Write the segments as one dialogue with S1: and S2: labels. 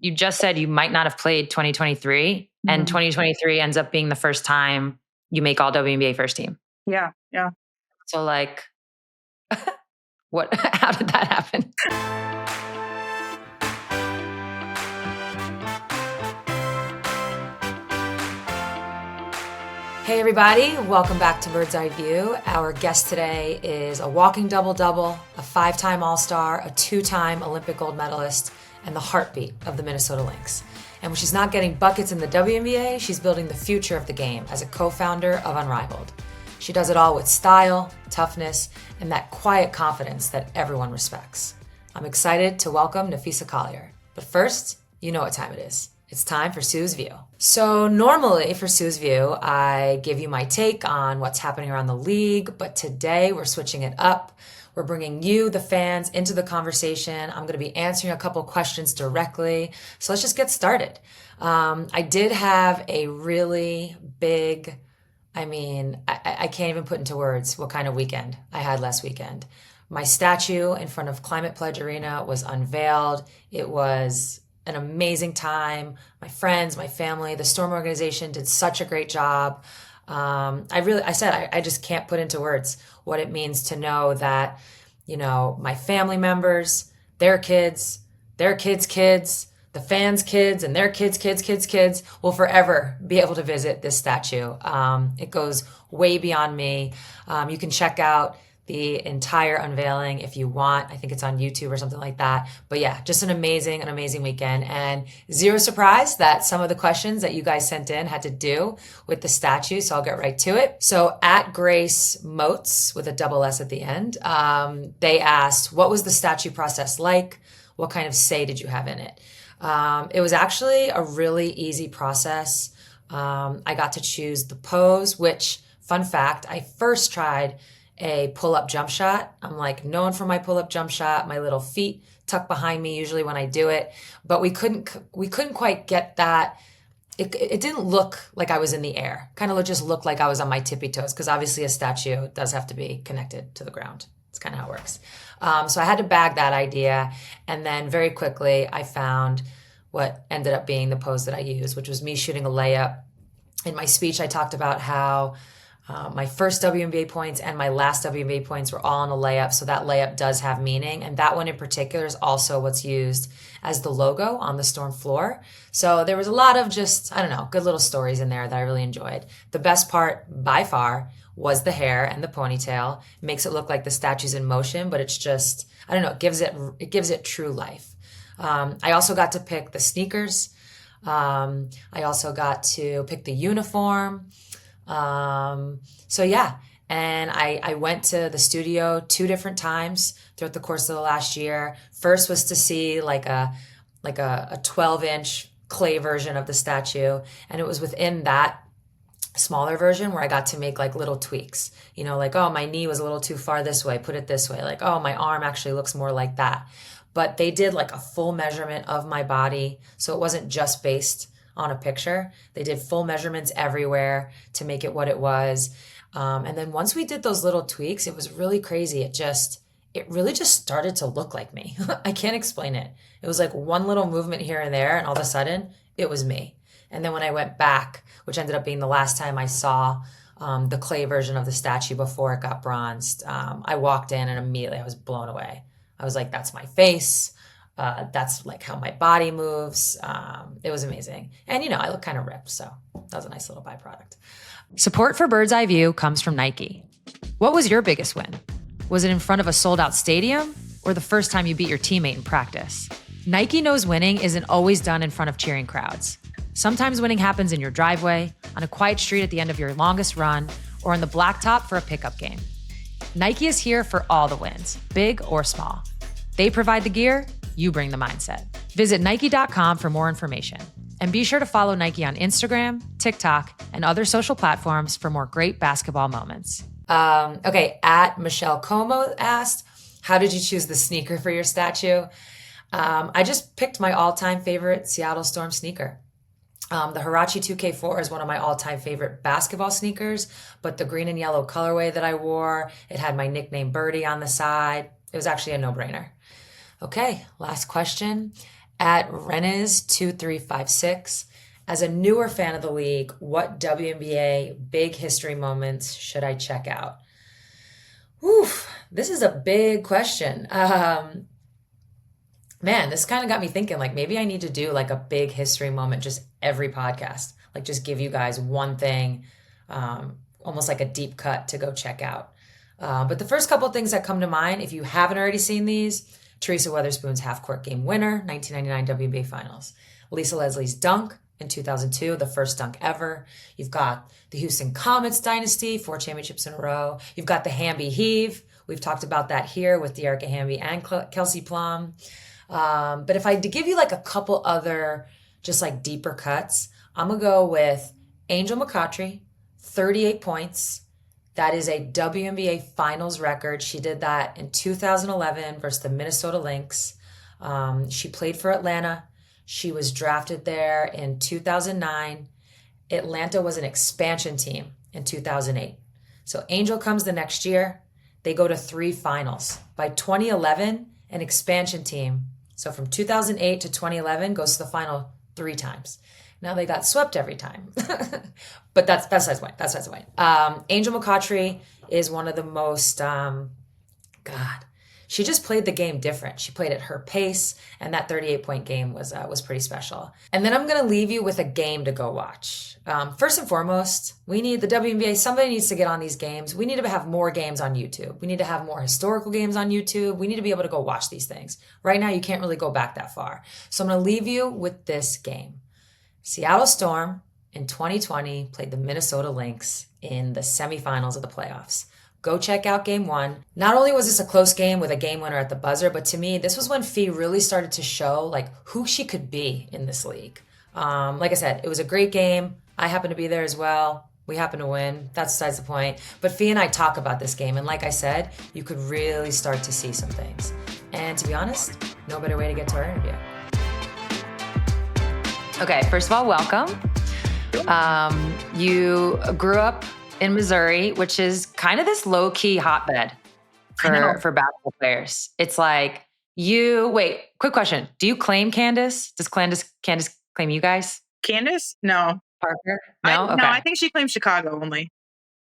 S1: you just said you might not have played 2023 and 2023 ends up being the first time you make all WNBA first team.
S2: Yeah. Yeah.
S1: So like, how did that happen? Hey everybody, welcome back to Bird's Eye View. Our guest today is a walking double-double, a 5-time All-Star, a 2-time Olympic gold medalist, and the heartbeat of the Minnesota Lynx. And when she's not getting buckets in the WNBA, she's building the future of the game as a co-founder of Unrivaled. She does it all with style, toughness, and that quiet confidence that everyone respects. I'm excited to welcome Napheesa Collier. But first, you know what time it is. It's time for Sue's View. So normally for Sue's View, I give you my take on what's happening around the league, but today we're switching it up. We're bringing you, the fans, into the conversation. I'm going to be answering a couple questions directly. So let's just get started. I did have a really big, I can't even put into words what kind of weekend I had last weekend. My statue in front of Climate Pledge Arena was unveiled. It was an amazing time. My friends, my family, the Storm organization did such a great job. I just can't put into words what it means to know that, you know, my family members, their kids, the fans' kids, and their kids will forever be able to visit this statue. It goes way beyond me. You can check out the entire unveiling if you want. I think it's on YouTube or something like that. But yeah, just an amazing weekend, and zero surprise that some of the questions that you guys sent in had to do with the statue. So I'll get right to it. So at Grace Moats with a double S at the end, they asked, what was the statue process like? What kind of say did you have in it? It was actually a really easy process. I got to choose the pose, which, fun fact, I first tried a pull-up jump shot. I'm like known for my pull-up jump shot, my little feet tucked behind me usually when I do it, but we couldn't quite get that. It didn't look like I was in the air. Kind of just looked like I was on my tippy toes, because obviously a statue does have to be connected to the ground. It's kind of how it works. So I had to bag that idea, and then very quickly I found what ended up being the pose that I used, which was me shooting a layup. In my speech, I talked about how my first WNBA points and my last WNBA points were all on a layup, so that layup does have meaning. And that one in particular is also what's used as the logo on the Storm floor. So there was a lot of just, good little stories in there that I really enjoyed. The best part, by far, was the hair and the ponytail. It makes it look like the statue's in motion, but it's just, it gives it true life. I also got to pick the sneakers. I also got to pick the uniform. And I went to the studio 2 different times throughout the course of the last year. First was to see like a 12-inch clay version of the statue. And it was within that smaller version where I got to make like little tweaks, like, oh, my knee was a little too far this way, put it this way. Like, oh, my arm actually looks more like that. But they did like a full measurement of my body. So it wasn't just based on a picture. They did full measurements everywhere to make it what it was. And then once we did those little tweaks, it was really crazy. It really just started to look like me. I can't explain it. It was like one little movement here and there, and all of a sudden it was me. And then when I went back, which ended up being the last time I saw the clay version of the statue before it got bronzed, I walked in and immediately I was blown away. I was like, that's my face. That's like how my body moves. It was amazing. And, I look kind of ripped, so that was a nice little byproduct. Support for Bird's Eye View comes from Nike. What was your biggest win? Was it in front of a sold-out stadium or the first time you beat your teammate in practice? Nike knows winning isn't always done in front of cheering crowds. Sometimes winning happens in your driveway, on a quiet street at the end of your longest run, or on the blacktop for a pickup game. Nike is here for all the wins, big or small. They provide the gear, you bring the mindset. Visit Nike.com for more information. And be sure to follow Nike on Instagram, TikTok, and other social platforms for more great basketball moments. At Michelle Como asked, how did you choose the sneaker for your statue? I just picked my all-time favorite Seattle Storm sneaker. The Huarache 2K4 is one of my all-time favorite basketball sneakers, but the green and yellow colorway that I wore, it had my nickname Birdie on the side. It was actually a no-brainer. Okay, last question. at Rennes2356. As a newer fan of the league, what WNBA big history moments should I check out? Oof, this is a big question. Man, this kind of got me thinking like maybe I need to do like a big history moment just every podcast. Like just give you guys one thing, almost like a deep cut to go check out. But the first couple of things that come to mind, if you haven't already seen these, Teresa Weatherspoon's half court game winner, 1999 WNBA Finals. Lisa Leslie's dunk in 2002, the first dunk ever. You've got the Houston Comets dynasty, 4 championships in a row. You've got the Hamby Heave. We've talked about that here with Dearica Hamby and Kelsey Plum. But if I had to give you like a couple other just like deeper cuts, I'm going to go with Angel McCoughtry, 38 points. That is a WNBA Finals record. She did that in 2011 versus the Minnesota Lynx. She played for Atlanta. She was drafted there in 2009. Atlanta was an expansion team in 2008. So Angel comes the next year. They go to 3 finals. By 2011, an expansion team. So from 2008 to 2011 goes to the final 3 times. Now they got swept every time. But that's besides the point. That's besides the point. Angel McCoughtry is one of the most, she just played the game different. She played at her pace, and that 38-point game was pretty special. And then I'm going to leave you with a game to go watch. First and foremost, we need the WNBA. Somebody needs to get on these games. We need to have more games on YouTube. We need to have more historical games on YouTube. We need to be able to go watch these things. Right now, you can't really go back that far. So I'm going to leave you with this game. Seattle Storm in 2020 played the Minnesota Lynx in the semifinals of the playoffs. Go check out game 1. Not only was this a close game with a game winner at the buzzer, but to me, this was when Phee really started to show like who she could be in this league. Like I said, it was a great game. I happened to be there as well. We happened to win. That's besides the point. But Phee and I talk about this game. And like I said, you could really start to see some things. And to be honest, no better way to get to our interview. Okay, first of all, welcome. You grew up in Missouri, which is kind of this low-key hotbed for basketball players. It's like quick question. Do you claim Candace? Does Candace claim you guys?
S2: Candace? No.
S1: Parker? No? Okay.
S2: No, I think she claims Chicago only.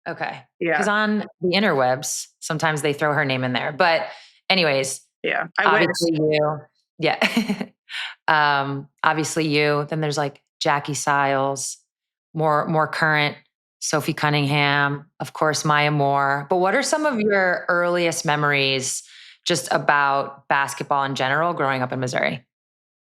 S1: Okay.
S2: Yeah.
S1: Because on the interwebs, sometimes they throw her name in there. But anyways.
S2: Yeah.
S1: Obviously you. Yeah. Obviously you. Then there's like Jackie Siles, more current, Sophie Cunningham, of course, Maya Moore. But what are some of your earliest memories just about basketball in general growing up in Missouri?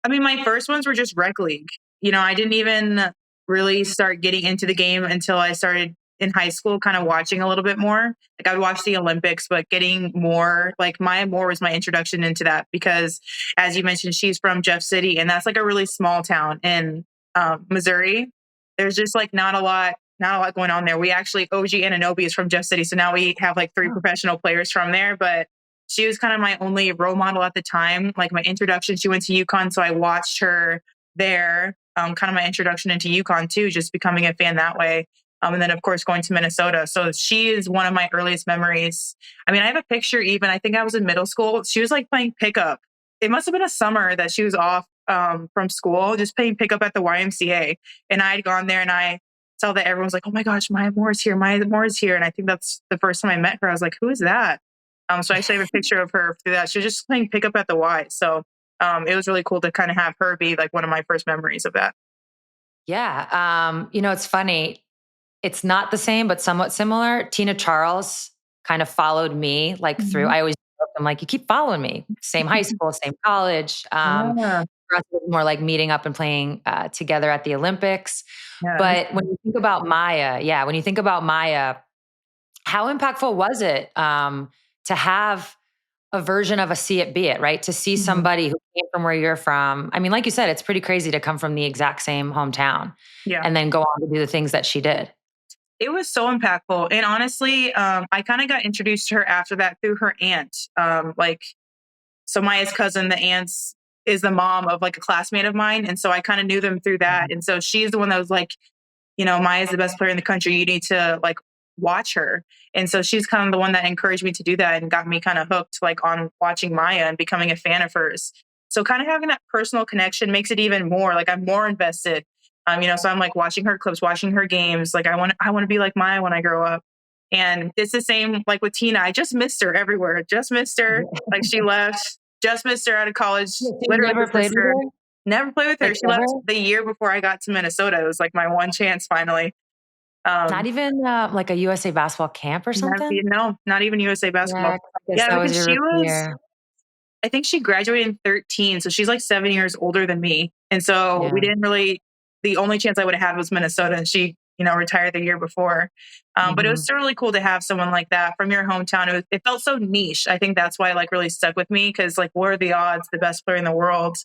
S2: I mean, my first ones were just rec league. I didn't even really start getting into the game until I started in high school, kind of watching a little bit more. Like I would watch the Olympics, but getting more, like Maya Moore was my introduction into that because as you mentioned, she's from Jeff City and that's like a really small town in Missouri. There's just like not a lot going on there. We actually, OG Anunoby is from Jeff City. So now we have like 3 professional players from there, but she was kind of my only role model at the time. Like my introduction, she went to UConn. So I watched her there, kind of my introduction into UConn too, just becoming a fan that way. And then of course going to Minnesota. So she is one of my earliest memories. I mean, I have a picture even, I think I was in middle school. She was like playing pickup. It must have been a summer that she was off from school, just playing pickup at the YMCA. And I had gone there and I saw that everyone was like, oh my gosh, Maya Moore is here. Maya Moore is here. And I think that's the first time I met her. I was like, who is that? So I actually have a picture of her through that. She was just playing pickup at the Y. So it was really cool to kind of have her be like one of my first memories of that.
S1: Yeah. It's funny. It's not the same, but somewhat similar. Tina Charles kind of followed me like through, I always joke, I'm like, you keep following me. Same high school, same college.
S2: Yeah.
S1: For us, it was more like meeting up and playing together at the Olympics. Yeah. But when you think about Maya, how impactful was it to have a version of a see it, be it, right? To see somebody who came from where you're from. I mean, like you said, it's pretty crazy to come from the exact same hometown and then go on to do the things that she did.
S2: It was so impactful. And honestly, I kind of got introduced to her after that through her aunt. So Maya's cousin, the aunt, is the mom of like a classmate of mine. And so I kind of knew them through that. And so she's the one that was like, Maya's the best player in the country. You need to like watch her. And so she's kind of the one that encouraged me to do that and got me kind of hooked like on watching Maya and becoming a fan of hers. So kind of having that personal connection makes it even more like I'm more invested. So I'm like watching her clips, watching her games. Like I want to be like Maya when I grow up. And it's the same like with Tina. I just missed her everywhere. Just missed her. Like she left. Just missed her out of college.
S1: So you
S2: Literally
S1: never
S2: just
S1: played
S2: missed
S1: with
S2: her.
S1: her?
S2: Never played with her.
S1: Like
S2: She
S1: ever?
S2: left the year before I got to Minnesota. It was like my one chance finally.
S1: Not
S2: Um,
S1: even like a USA basketball camp or something?
S2: no, not even USA basketball.
S1: Yeah, I guess
S2: Yeah,
S1: that was
S2: because
S1: your
S2: she
S1: rookie
S2: was,
S1: year.
S2: I think she graduated in 13. So she's like 7 years older than me. And so we
S1: Yeah.
S2: didn't really, the only chance I would have had was Minnesota. And she, retired the year before. But it was
S1: Mhm.
S2: still really cool to have someone like that from your hometown. It felt so niche. I think that's why like really stuck with me because like, what are the odds the best player in the world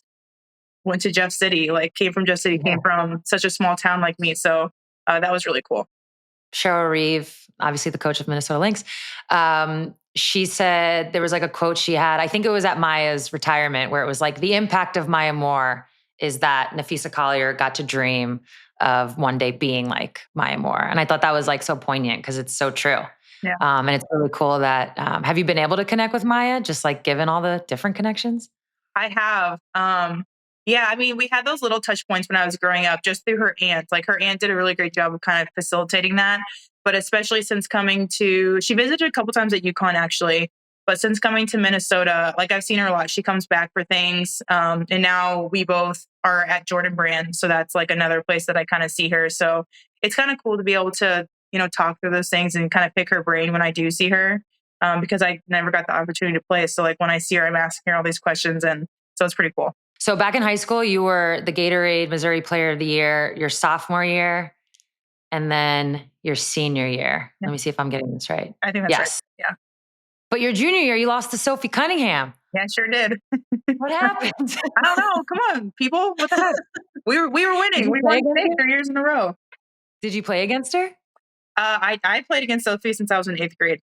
S2: went to Jeff City, like came from Jeff City, came
S1: Yeah.
S2: from such a small town like me. So that was really cool.
S1: Cheryl Reeve, obviously the coach of Minnesota Lynx, she said there was like a quote she had. I think it was at Maya's retirement where it was like the impact of Maya Moore is that Napheesa Collier got to dream of one day being like Maya Moore. And I thought that was like so poignant because it's so true.
S2: Yeah.
S1: And it's really cool that, have you been able to connect with Maya, just like given all the different connections?
S2: I have. Yeah, I mean, we had those little touch points when I was growing up just through her aunt. Like her aunt did a really great job of kind of facilitating that. But especially since she visited a couple times at UConn actually. But since coming to Minnesota, like I've seen her a lot. She comes back for things. And now we both are at Jordan Brand. So that's like another place that I kind of see her. So it's kind of cool to be able to, talk through those things and kind of pick her brain when I do see her. Because I never got the opportunity to play. So like when I see her, I'm asking her all these questions. And so it's pretty cool.
S1: So back in high school, you were the Gatorade Missouri Player of the Year your sophomore year, and then your senior year.
S2: Yeah,
S1: Let me see if I'm getting this right.
S2: I think that's right.
S1: Yes.
S2: Yeah.
S1: But your junior year, you lost to Sophie Cunningham.
S2: Yeah, I sure did.
S1: What happened?
S2: I don't know. Come on, people. What the heck? We were
S1: Did
S2: winning.
S1: you
S2: We
S1: play
S2: won
S1: against
S2: state
S1: her?
S2: 3 years in a row.
S1: Did you play against her?
S2: I played against Sophie since I was in 8th grade.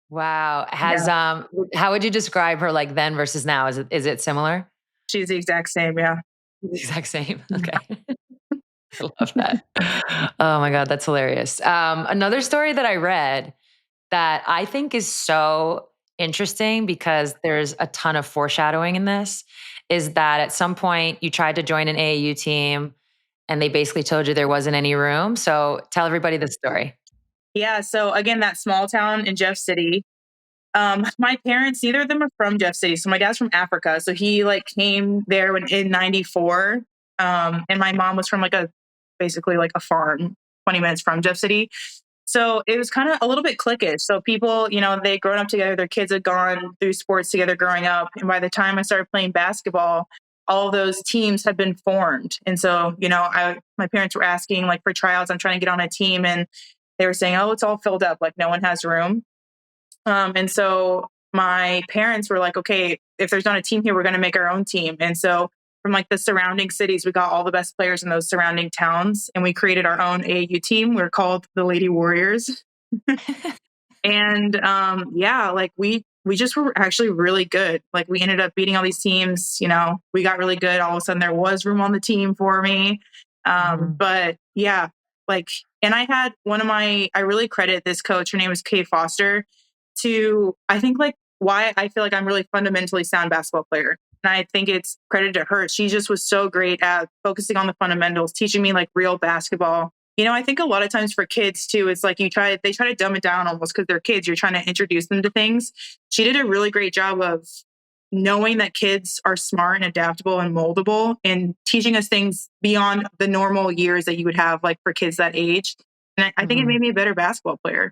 S1: Wow.
S2: Yeah,
S1: How would you describe her like then versus now? Is it similar?
S2: she's the exact same. Yeah.
S1: The exact same. Okay. I love that. Oh my God, that's hilarious. Another story that I read that I think is so interesting because there's a ton of foreshadowing in this is that at some point you tried to join an AAU team and they basically told you there wasn't any room. So tell everybody the story.
S2: Yeah. So again, that small town in Jeff City. My parents, neither of them are from Jeff City. So my dad's from Africa. So he like came there in 94. And my mom was from basically like a farm 20 minutes from Jeff City. So it was kind of a little bit cliquish. So people, they grown up together, their kids had gone through sports together growing up. And by the time I started playing basketball, all those teams had been formed. And so, my parents were asking like for tryouts. I'm trying to get on a team and they were saying, oh, it's all filled up. Like no one has room. And so my parents were like, okay, if there's not a team here, we're going to make our own team. And so from like the surrounding cities, we got all the best players in those surrounding towns and we created our own AAU team. We're called the Lady Warriors. And yeah, like we just were actually really good. Like we ended up beating all these teams, we got really good. All of a sudden there was room on the team for me.
S1: Mhm.
S2: But yeah, like, and I really credit this coach. Her name is Kay Foster to, I think like why I feel like I'm really fundamentally sound basketball player. And I think it's credit to her. She just was so great at focusing on the fundamentals, teaching me like real basketball. I think a lot of times for kids too, it's like they try to dumb it down almost because they're kids. You're trying to introduce them to things. She did a really great job of knowing that kids are smart and adaptable and moldable and teaching us things beyond the normal years that you would have like for kids that age. And I think it
S1: Mhm.
S2: made me a better basketball player.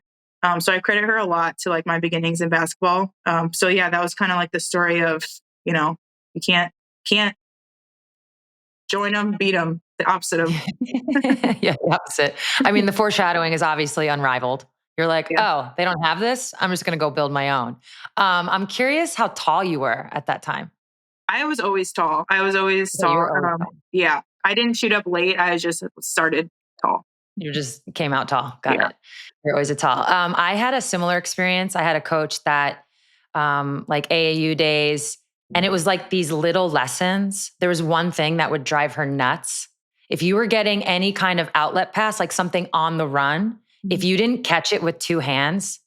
S2: So I credit her a lot to like my beginnings in basketball. So yeah, that was kind of like the story of, you can't join them, beat them, the opposite of,
S1: Yeah, the opposite. I mean, the foreshadowing is obviously unrivaled. You're like,
S2: yeah.
S1: oh, they don't have this. I'm just going to go build my own. I'm curious how tall you were at that time.
S2: I was always tall. I was always
S1: Yeah, you
S2: tall.
S1: were always tall.
S2: Yeah, I didn't shoot up late. I just started tall.
S1: You just came out tall. Got
S2: Yeah.
S1: it. You're always a tall. I had a similar experience. I had a coach that, like AAU days, and it was like these little lessons. There was one thing that would drive her nuts. If you were getting any kind of outlet pass, like something on the run, if you didn't catch it with two hands,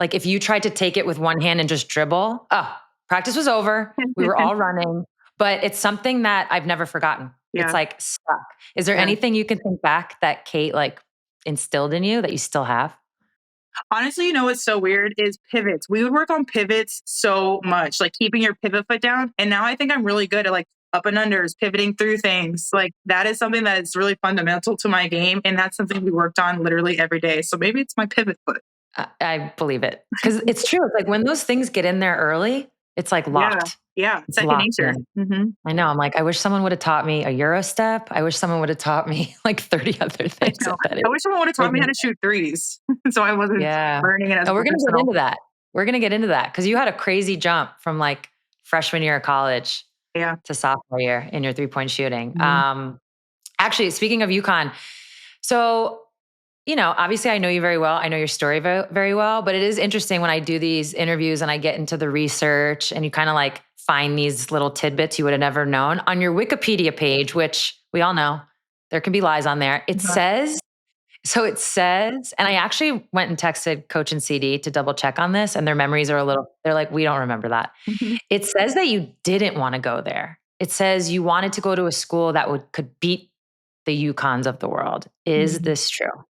S1: like if you tried to take it with one hand and just dribble, oh, practice was over. We were all running. But it's something that I've never forgotten.
S2: Yeah.
S1: It's like stuck. Is there
S2: Yeah.
S1: anything you can think back that Kate like instilled in you that you still have?
S2: Honestly, you know what's so weird is pivots. We would work on pivots so much, like keeping your pivot foot down. And now I think I'm really good at like up and unders, pivoting through things. Like that is something that is really fundamental to my game. And that's something we worked on literally every day. So maybe it's my pivot foot.
S1: I believe it. Because it's true. It's like when those things get in there early, it's like locked.
S2: Yeah.
S1: It's
S2: Second
S1: locked
S2: nature.
S1: in.
S2: Mm-hmm.
S1: I know. I'm like, I wish someone would have taught me a Euro step. I wish someone would have taught me like 30 other things.
S2: I wish someone would have taught me how to shoot threes. So I wasn't learning it as
S1: we're going to get
S2: professional.
S1: into that. We're going to get into that because you had a crazy jump from like freshman year of college to sophomore year in your 3-point shooting.
S2: Mm-hmm.
S1: Actually, speaking of UConn, so, you know, obviously I know you very well. I know your story very, very well, but it is interesting when I do these interviews and I get into the research and you kind of like find these little tidbits you would have never known on your Wikipedia page, which we all know there can be lies on there. It says, and I actually went and texted Coach and CD to double check on this, and their memories are they're like, we don't remember that.
S2: Mm-hmm.
S1: It says that you didn't want to go there. It says you wanted to go to a school that could beat the UConns of the world. Is this true?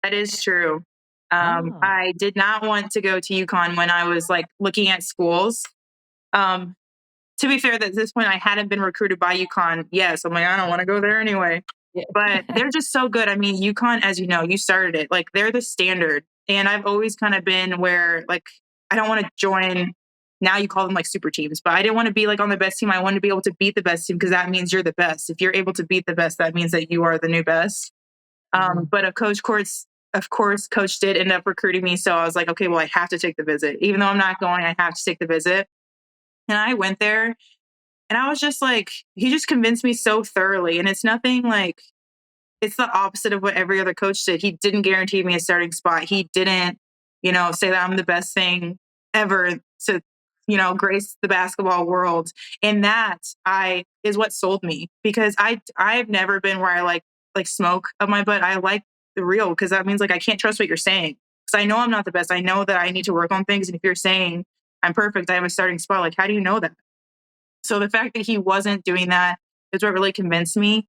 S2: That is true. I did not want to go to UConn when I was like looking at schools. To be fair, at this point, I hadn't been recruited by UConn. Yes, I'm like, I don't want to go there anyway. Yeah. But they're just so good. I mean, UConn, as you know, you started it. Like they're the standard. And I've always kind of been where like, I don't want to join, now you call them like super teams, but I didn't want to be like on the best team. I wanted to be able to beat the best team because that means you're the best. If you're able to beat the best, that means that you are the new best. But of course, Coach did end up recruiting me. So I was like, okay, well, I have to take the visit. Even though I'm not going, I have to take the visit. And I went there and I was just like, he just convinced me so thoroughly. And it's nothing like, it's the opposite of what every other coach did. He didn't guarantee me a starting spot. He didn't, say that I'm the best thing ever to, grace the basketball world. And that is what sold me because I've never been where I like smoke up my butt. I like the real because that means like I can't trust what you're saying because I know I'm not the best. I know that I need to work on things. And if you're saying I'm perfect, I have a starting spot, like how do you know that? So the fact that he wasn't doing that is what really convinced me.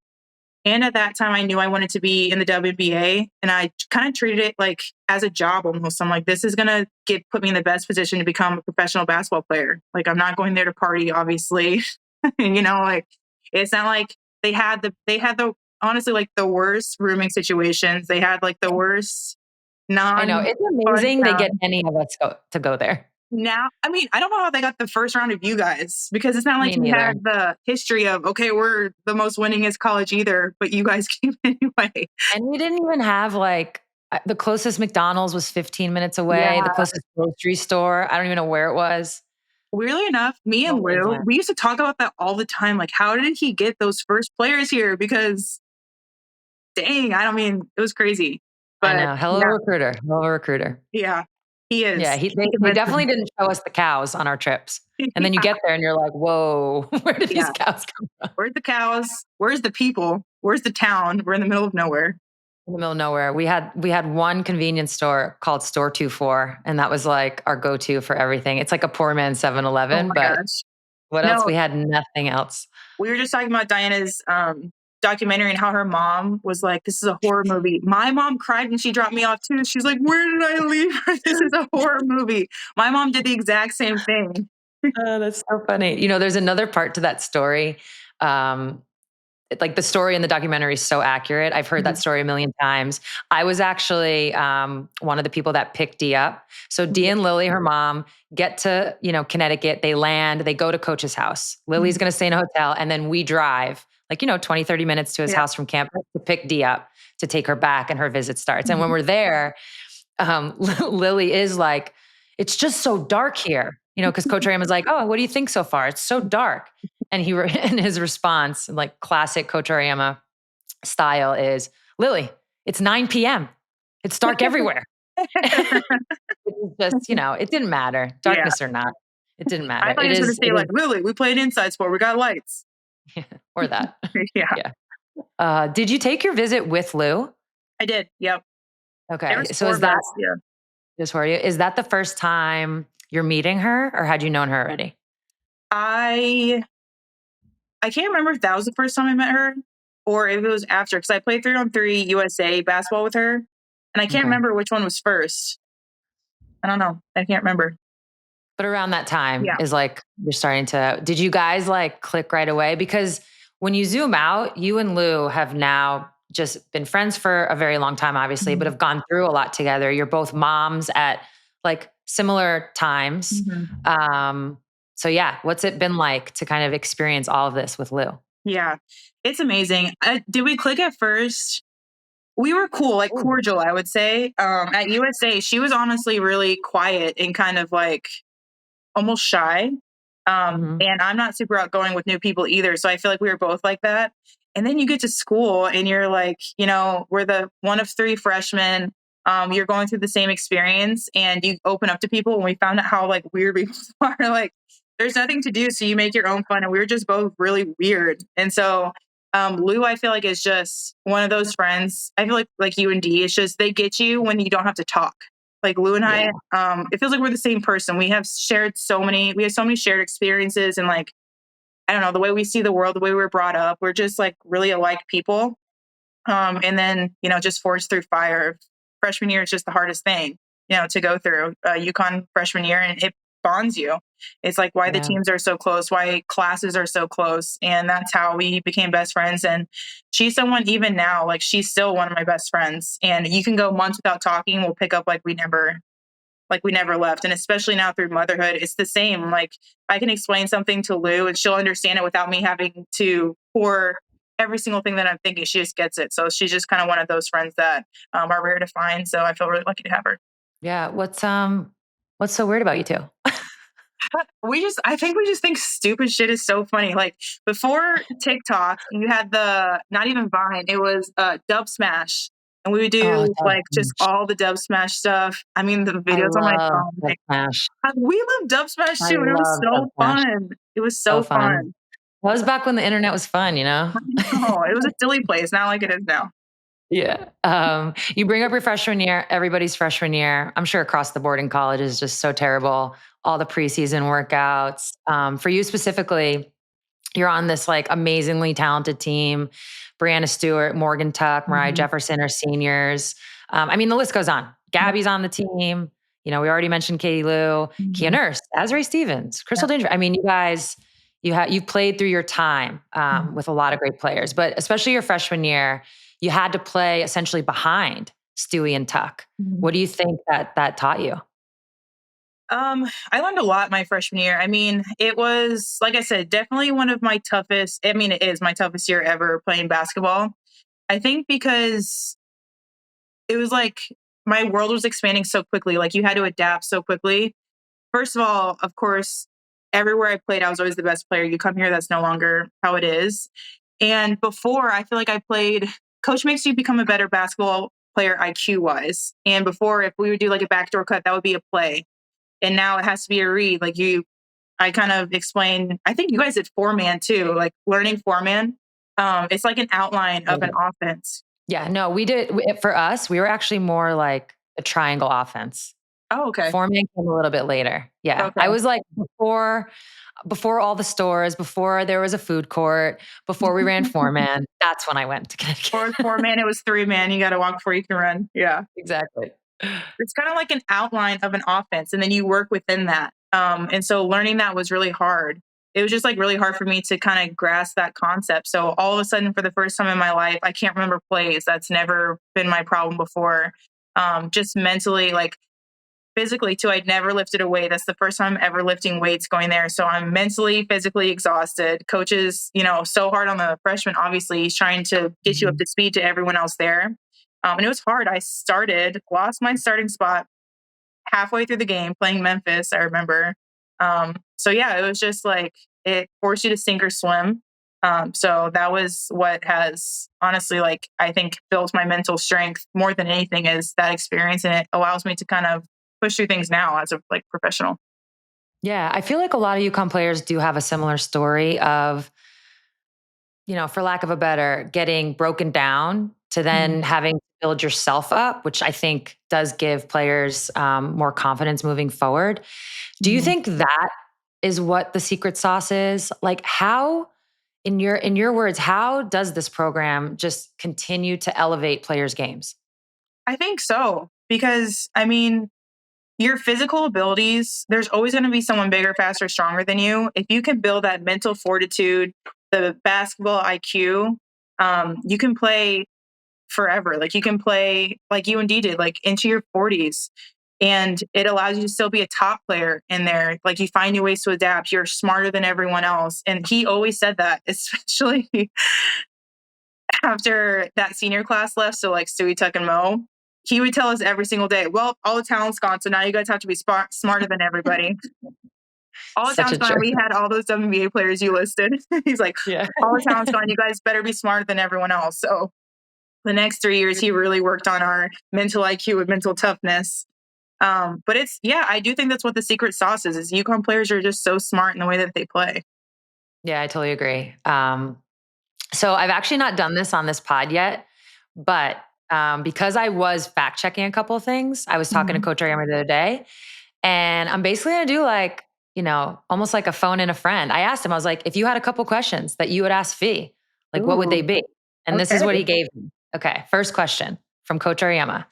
S2: And at that time, I knew I wanted to be in the WNBA, and I kind of treated it like as a job almost. I'm like, this is gonna put me in the best position to become a professional basketball player. Like, I'm not going there to party, obviously. Like it's not like they had the honestly like the worst rooming situations. They had like the worst
S1: I know it's amazing they get any of us to go there.
S2: Now, I mean, I don't know how they got the first round of you guys because it's not like you had the history of, okay, we're the most winningest college either, but you guys came anyway.
S1: And we didn't even have like the closest McDonald's was 15 minutes away.
S2: Yeah.
S1: The closest grocery store, I don't even know where it was.
S2: Weirdly enough, me and Lou, we used to talk about that all the time. Like, how did he get those first players here? Because dang, it was crazy. But
S1: I know. Hello, recruiter.
S2: Yeah. He is.
S1: Yeah, they definitely didn't show us the cows on our trips. And then you get there and you're like, whoa, where did these cows come from?
S2: Where's the cows? Where's the people? Where's the town? We're in the middle of nowhere.
S1: In the middle of nowhere. We had one convenience store called Store 24, and that was like our go-to for everything. It's like a poor man's 7-Eleven, but what else? We had nothing else. We
S2: were just talking about Diana's documentary and how her mom was like, this is a horror movie. My mom cried when she dropped me off too. She's like, where did I leave her? This is a horror movie. My mom did the exact same thing.
S1: Oh, that's so funny. There's another part to that story. Like the story in the documentary is so accurate. I've heard that story a million times. I was actually one of the people that picked Dee up. So Dee and Lily, her mom, get to, Connecticut. They land, they go to Coach's house. Lily's going to stay in a hotel. And then we drive 20, 30 minutes to his house from campus to pick Dee up to take her back and her visit starts. And when we're there, Lily is like, it's just so dark here, because Coach Auriemma's like, oh, what do you think so far? It's so dark. And in his response, like classic Coach Auriemma style is, Lily, it's 9 p.m. It's dark everywhere. It was just, it didn't matter. Darkness or not. It didn't matter.
S2: I thought you were going to say like, Lily, we played inside sport. We got lights.
S1: Or that.
S2: Yeah.
S1: Did you take your visit with Lou?
S2: I did. Yep.
S1: Okay. So is that, just for you, is that the first time you're meeting her or had you known her already?
S2: I can't remember if that was the first time I met her or if it was after, because I played 3-on-3 USA basketball with her, and I can't remember which one was first. I don't know. I can't remember.
S1: But around that time
S2: Yeah.
S1: is like, you're starting to, did you guys like click right away? Because when you zoom out, you and Lou have now just been friends for a very long time, obviously, but have gone through a lot together. You're both moms at like similar times. So yeah, what's it been like to kind of experience all of this with Lou?
S2: Yeah, it's amazing. Did we click at first? We were cool, like cordial, I would say. At USA, she was honestly really quiet and kind of like almost shy. And I'm not super outgoing with new people either. So I feel like we were both like that. And then you get to school and you're like, we're the one of 3 freshmen. You're going through the same experience and you open up to people. And we found out how like weird we are. Like there's nothing to do. So you make your own fun. And we were just both really weird. And so Lou, I feel like is just one of those friends. I feel like you and D, it's just they get you when you don't have to talk. Like Lou and I, it feels like we're the same person. We have so many shared experiences and like, I don't know, the way we see the world, the way we were brought up, we're just like really alike people. And then, just forged through fire. Freshman year is just the hardest thing, to go through. UConn freshman year, and it bonds you. It's like why the teams are so close, why classes are so close. And that's how we became best friends. And she's someone even now, like she's still one of my best friends. And you can go months without talking. We'll pick up like we never left. And especially now through motherhood, it's the same. Like I can explain something to Lou and she'll understand it without me having to pour every single thing that I'm thinking. She just gets it. So she's just kind of one of those friends that are rare to find. So I feel really lucky to have her.
S1: Yeah. What's so weird about you two?
S2: I think we just think stupid shit is so funny. Like before TikTok, you had not even Vine, it was Dub Smash. And we would do just all the Dub Smash stuff. I mean, the videos on my phone.
S1: Dub Smash.
S2: We love Dub Smash too. And it was so fun. It was so fun.
S1: That was back when the internet was fun,
S2: It was a silly place, not like it is now.
S1: Yeah. You bring up your freshman year, everybody's freshman year. I'm sure across the board in college is just so terrible. All the preseason workouts. For you specifically, you're on this like amazingly talented team. Breanna Stewart, Morgan Tuck, Mariah Jefferson are seniors. I mean, the list goes on. Gabby's on the team. We already mentioned Katie Lou, Kia Nurse, Azrae Stevens, Crystal Danger. I mean, you guys, you've played through your time with a lot of great players, but especially your freshman year, you had to play essentially behind Stewie and Tuck. What do you think that taught you?
S2: I learned a lot my freshman year. I mean, it was, like I said, definitely one of my toughest. I mean, it is my toughest year ever playing basketball. I think because it was like my world was expanding so quickly. Like you had to adapt so quickly. First of all, of course, everywhere I played, I was always the best player. You come here, that's no longer how it is. And before, I feel like coach makes you become a better basketball player IQ wise. And before, if we would do like a backdoor cut, that would be a play. And now it has to be a read. I kind of explained, I think you guys did 4-man too, like learning 4-man. It's like an outline of an offense.
S1: Yeah, no, we did. For us, we were actually more like a triangle offense.
S2: Oh, okay.
S1: 4-man came a little bit later. Yeah. Okay. I was like before all the stores, before there was a food court, before we ran 4-man, that's when I went to Connecticut.
S2: Or 4-man, it was 3-man. You got to walk before you can run. Yeah.
S1: Exactly.
S2: It's kind of like an outline of an offense, and then you work within that. And so learning that was really hard. It was just like really hard for me to kind of grasp that concept. So all of a sudden, for the first time in my life, I can't remember plays. That's never been my problem before. Just mentally, like physically too, I'd never lifted a weight. That's the first time I'm ever lifting weights going there. So I'm mentally, physically exhausted. Coaches, so hard on the freshman, obviously, he's trying to get you up to speed to everyone else there. And it was hard. I lost my starting spot halfway through the game playing Memphis, I remember. So yeah, it was just like, it forced you to sink or swim. So that was what has honestly, like, I think built my mental strength more than anything is that experience. And it allows me to kind of push through things now as a professional.
S1: Yeah. I feel like a lot of UConn players do have a similar story of, for lack of a better, getting broken down to then having to build yourself up, which I think does give players more confidence moving forward. Do you think that is what the secret sauce is? Like how In your words, how does this program just continue to elevate players' games?
S2: I think so, because I mean, your physical abilities, there's always going to be someone bigger, faster, stronger than you. If you can build that mental fortitude, the basketball IQ, you can play forever. Like you can play like UND did, like into your 40s. And it allows you to still be a top player in there. Like you find new ways to adapt. You're smarter than everyone else. And he always said that, especially after that senior class left. So like Stewie, Tuck, and Mo, he would tell us every single day, well, all the talent's gone. So now you guys have to be smarter than everybody. All the
S1: Such
S2: talent's
S1: a
S2: gone.
S1: jerk.
S2: We had all those WNBA players you listed. He's like,
S1: Yeah.
S2: all the talent's gone. You guys better be smarter than everyone else. So the next 3 years, he really worked on our mental IQ and mental toughness. But I do think that's what the secret sauce is UConn players are just so smart in the way that they play.
S1: Yeah, I totally agree. So I've actually not done this on this pod yet, but because I was fact checking a couple of things, I was talking to Coach Auriemma the other day, and I'm basically going to do like, almost like a phone in a friend. I asked him, I was like, if you had a couple questions that you would ask Phee, like what would they be? And this is what he gave me. Okay, first question from Coach Auriemma.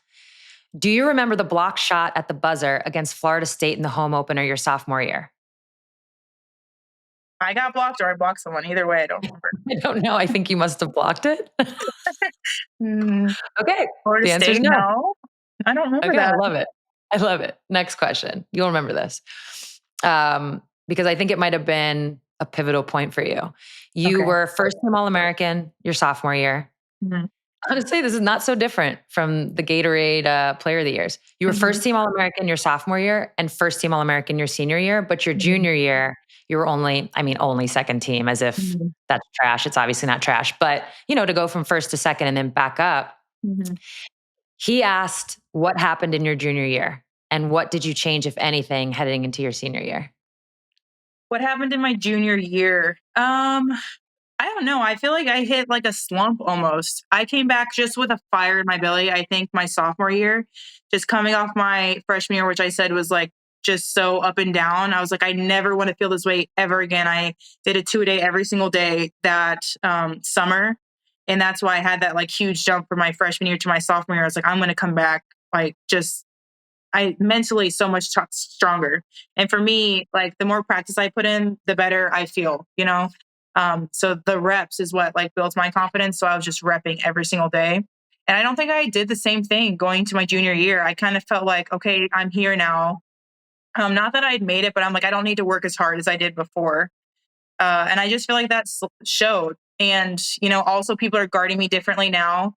S1: Do you remember the block shot at the buzzer against Florida State in the home opener your sophomore year?
S2: I got blocked or I blocked someone. Either way, I don't remember.
S1: I don't know. I think you must have blocked it. Okay.
S2: Florida
S1: The answer is
S2: State,
S1: no.
S2: no. I don't remember
S1: Okay,
S2: that.
S1: I love it. I love it. Next question. You'll remember this. Because I think it might have been a pivotal point for you. You were first team All-American your sophomore year.
S2: Mhm.
S1: Honestly, this is not so different from the Gatorade Player of the Years. You were first team All-American your sophomore year and first team All-American your senior year, but your junior year, you were only second team, as if that's trash. It's obviously not trash, but to go from first to second and then back up. He asked what happened in your junior year and what did you change, if anything, heading into your senior year?
S2: What happened in my junior year? I don't know. I feel like I hit like a slump almost. I came back just with a fire in my belly, I think my sophomore year, just coming off my freshman year, which I said was like just so up and down. I was like, I never want to feel this way ever again. I did a 2-a-day every single day that summer. And that's why I had that like huge jump from my freshman year to my sophomore year. I was like, I'm going to come back like I mentally so much stronger. And for me, like the more practice I put in, the better I feel, So the reps is what like builds my confidence. So I was just repping every single day. And I don't think I did the same thing going to my junior year. I kind of felt like, okay, I'm here now. Not that I'd made it, but I'm like, I don't need to work as hard as I did before. And I just feel like that showed. And, also people are guarding me differently now.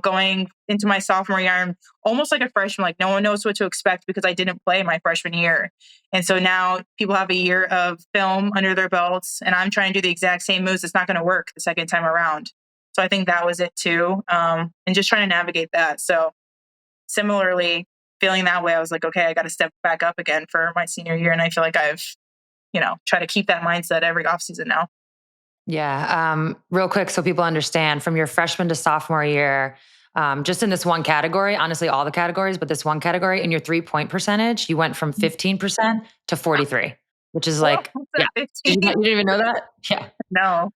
S2: Going into my sophomore year, I'm almost like a freshman. Like no one knows what to expect because I didn't play my freshman year. And so now people have a year of film under their belts and I'm trying to do the exact same moves. It's not going to work the second time around. So I think that was it too. And just trying to navigate that. So similarly, feeling that way, I was like, okay, I got to step back up again for my senior year. And I feel like I've, try to keep that mindset every offseason now.
S1: Yeah. Real quick, so people understand, from your freshman to sophomore year, just in this one category, honestly, all the categories, but this one category, in your 3-point percentage, you went from 15% to 43, which is like, yeah. You didn't even know that? Yeah.
S2: No.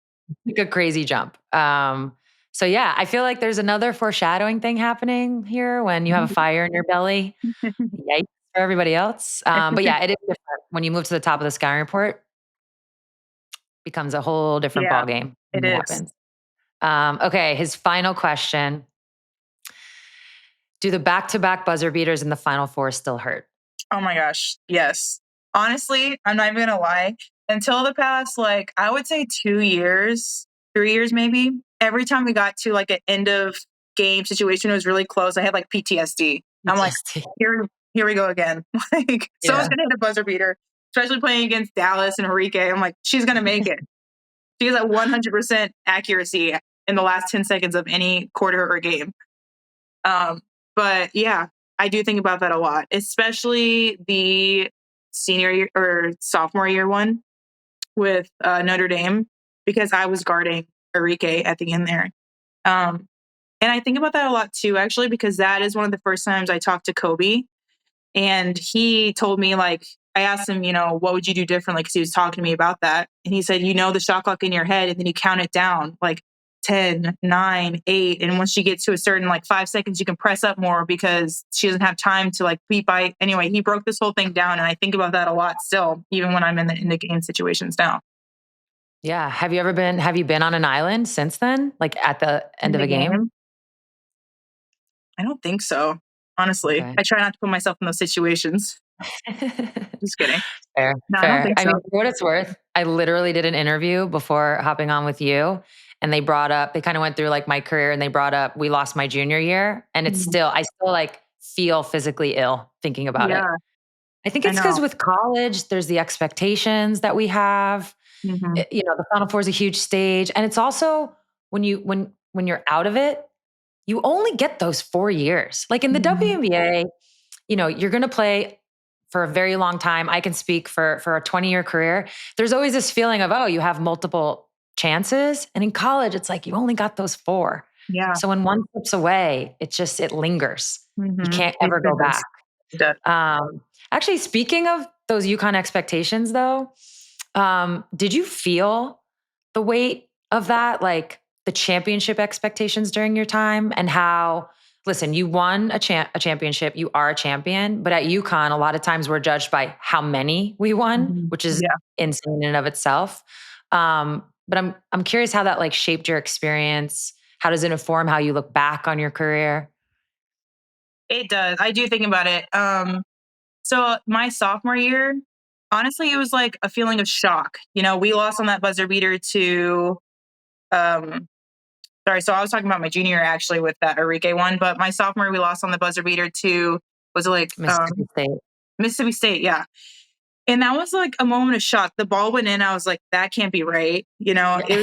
S1: Like a crazy jump. So yeah, I feel like there's another foreshadowing thing happening here when you have a fire in your belly. Yikes for everybody else. But yeah, it is different when you move to the top of the scouting report. Becomes a whole different ball game.
S2: It is.
S1: Happens. Okay, his final question. Do the back-to-back buzzer beaters in the Final Four still hurt?
S2: Oh my gosh, yes. Honestly, I'm not even gonna lie. Until the past, like, I would say 2 years, 3 years maybe, every time we got to like an end of game situation, it was really close. I had like PTSD. I'm like, here we go again. Like, someone's gonna hit a buzzer beater, especially playing against Dallas and Enrique. I'm like, she's gonna make it. She has at 100% accuracy in the last 10 seconds of any quarter or game. But yeah, I do think about that a lot, especially the senior year or sophomore year one with Notre Dame, because I was guarding Enrique at the end there. And I think about that a lot too, actually, because that is one of the first times I talked to Kobe. And he told me, like, I asked him, what would you do differently? Because he was talking to me about that. And he said, the shot clock in your head, and then you count it down like 10, 9, 8. And once she gets to a certain 5 seconds, you can press up more because she doesn't have time to beat by. Anyway, he broke this whole thing down. And I think about that a lot still, even when I'm in the game situations now.
S1: Yeah. Have you been on an island since then? Like at the end of a game?
S2: I don't think so. Honestly,
S1: Okay.
S2: I try not to put myself in those situations. Just kidding.
S1: Fair,
S2: No, I don't
S1: fair.
S2: think
S1: I
S2: so.
S1: mean, for what it's worth, I literally did an interview before hopping on with you, and they kind of went through my career, and they brought up we lost my junior year, and I still feel physically ill thinking about it.
S2: Yeah,
S1: I think
S2: I
S1: it's because
S2: know.
S1: with college, there's the expectations that we have.
S2: Mhm.
S1: The Final Four is a huge stage, and it's also when you're out of it, you only get those 4 years. Like in the
S2: Mhm.
S1: WNBA, you're going to play for a very long time. I can speak for a 20-year career. There's always this feeling of, oh, you have multiple chances. And in college, it's like you only got those 4.
S2: Yeah.
S1: So when one slips away, it lingers. You
S2: Mhm.
S1: can't
S2: It
S1: ever go
S2: does.
S1: back.
S2: It does.
S1: Actually, speaking of those UConn expectations, though, did you feel the weight of that, like the championship expectations during your time, and how? Listen, you won a championship. You are a champion, but at UConn, a lot of times we're judged by how many we won,
S2: Mhm.
S1: which is
S2: Yeah,
S1: insane in and of itself. But I'm curious how that shaped your experience. How does it inform how you look back on your career?
S2: it does. I do think about it. So my sophomore year, honestly, it was like a feeling of shock. We lost on that buzzer beater to, um, sorry, so I was talking about my junior year actually with that Enrique one, but my sophomore year, we lost on the buzzer beater to, was it
S1: Mississippi State.
S2: Mississippi State? Yeah. And that was like a moment of shock. The ball went in. I was like, that can't be right.
S1: Yeah.
S2: It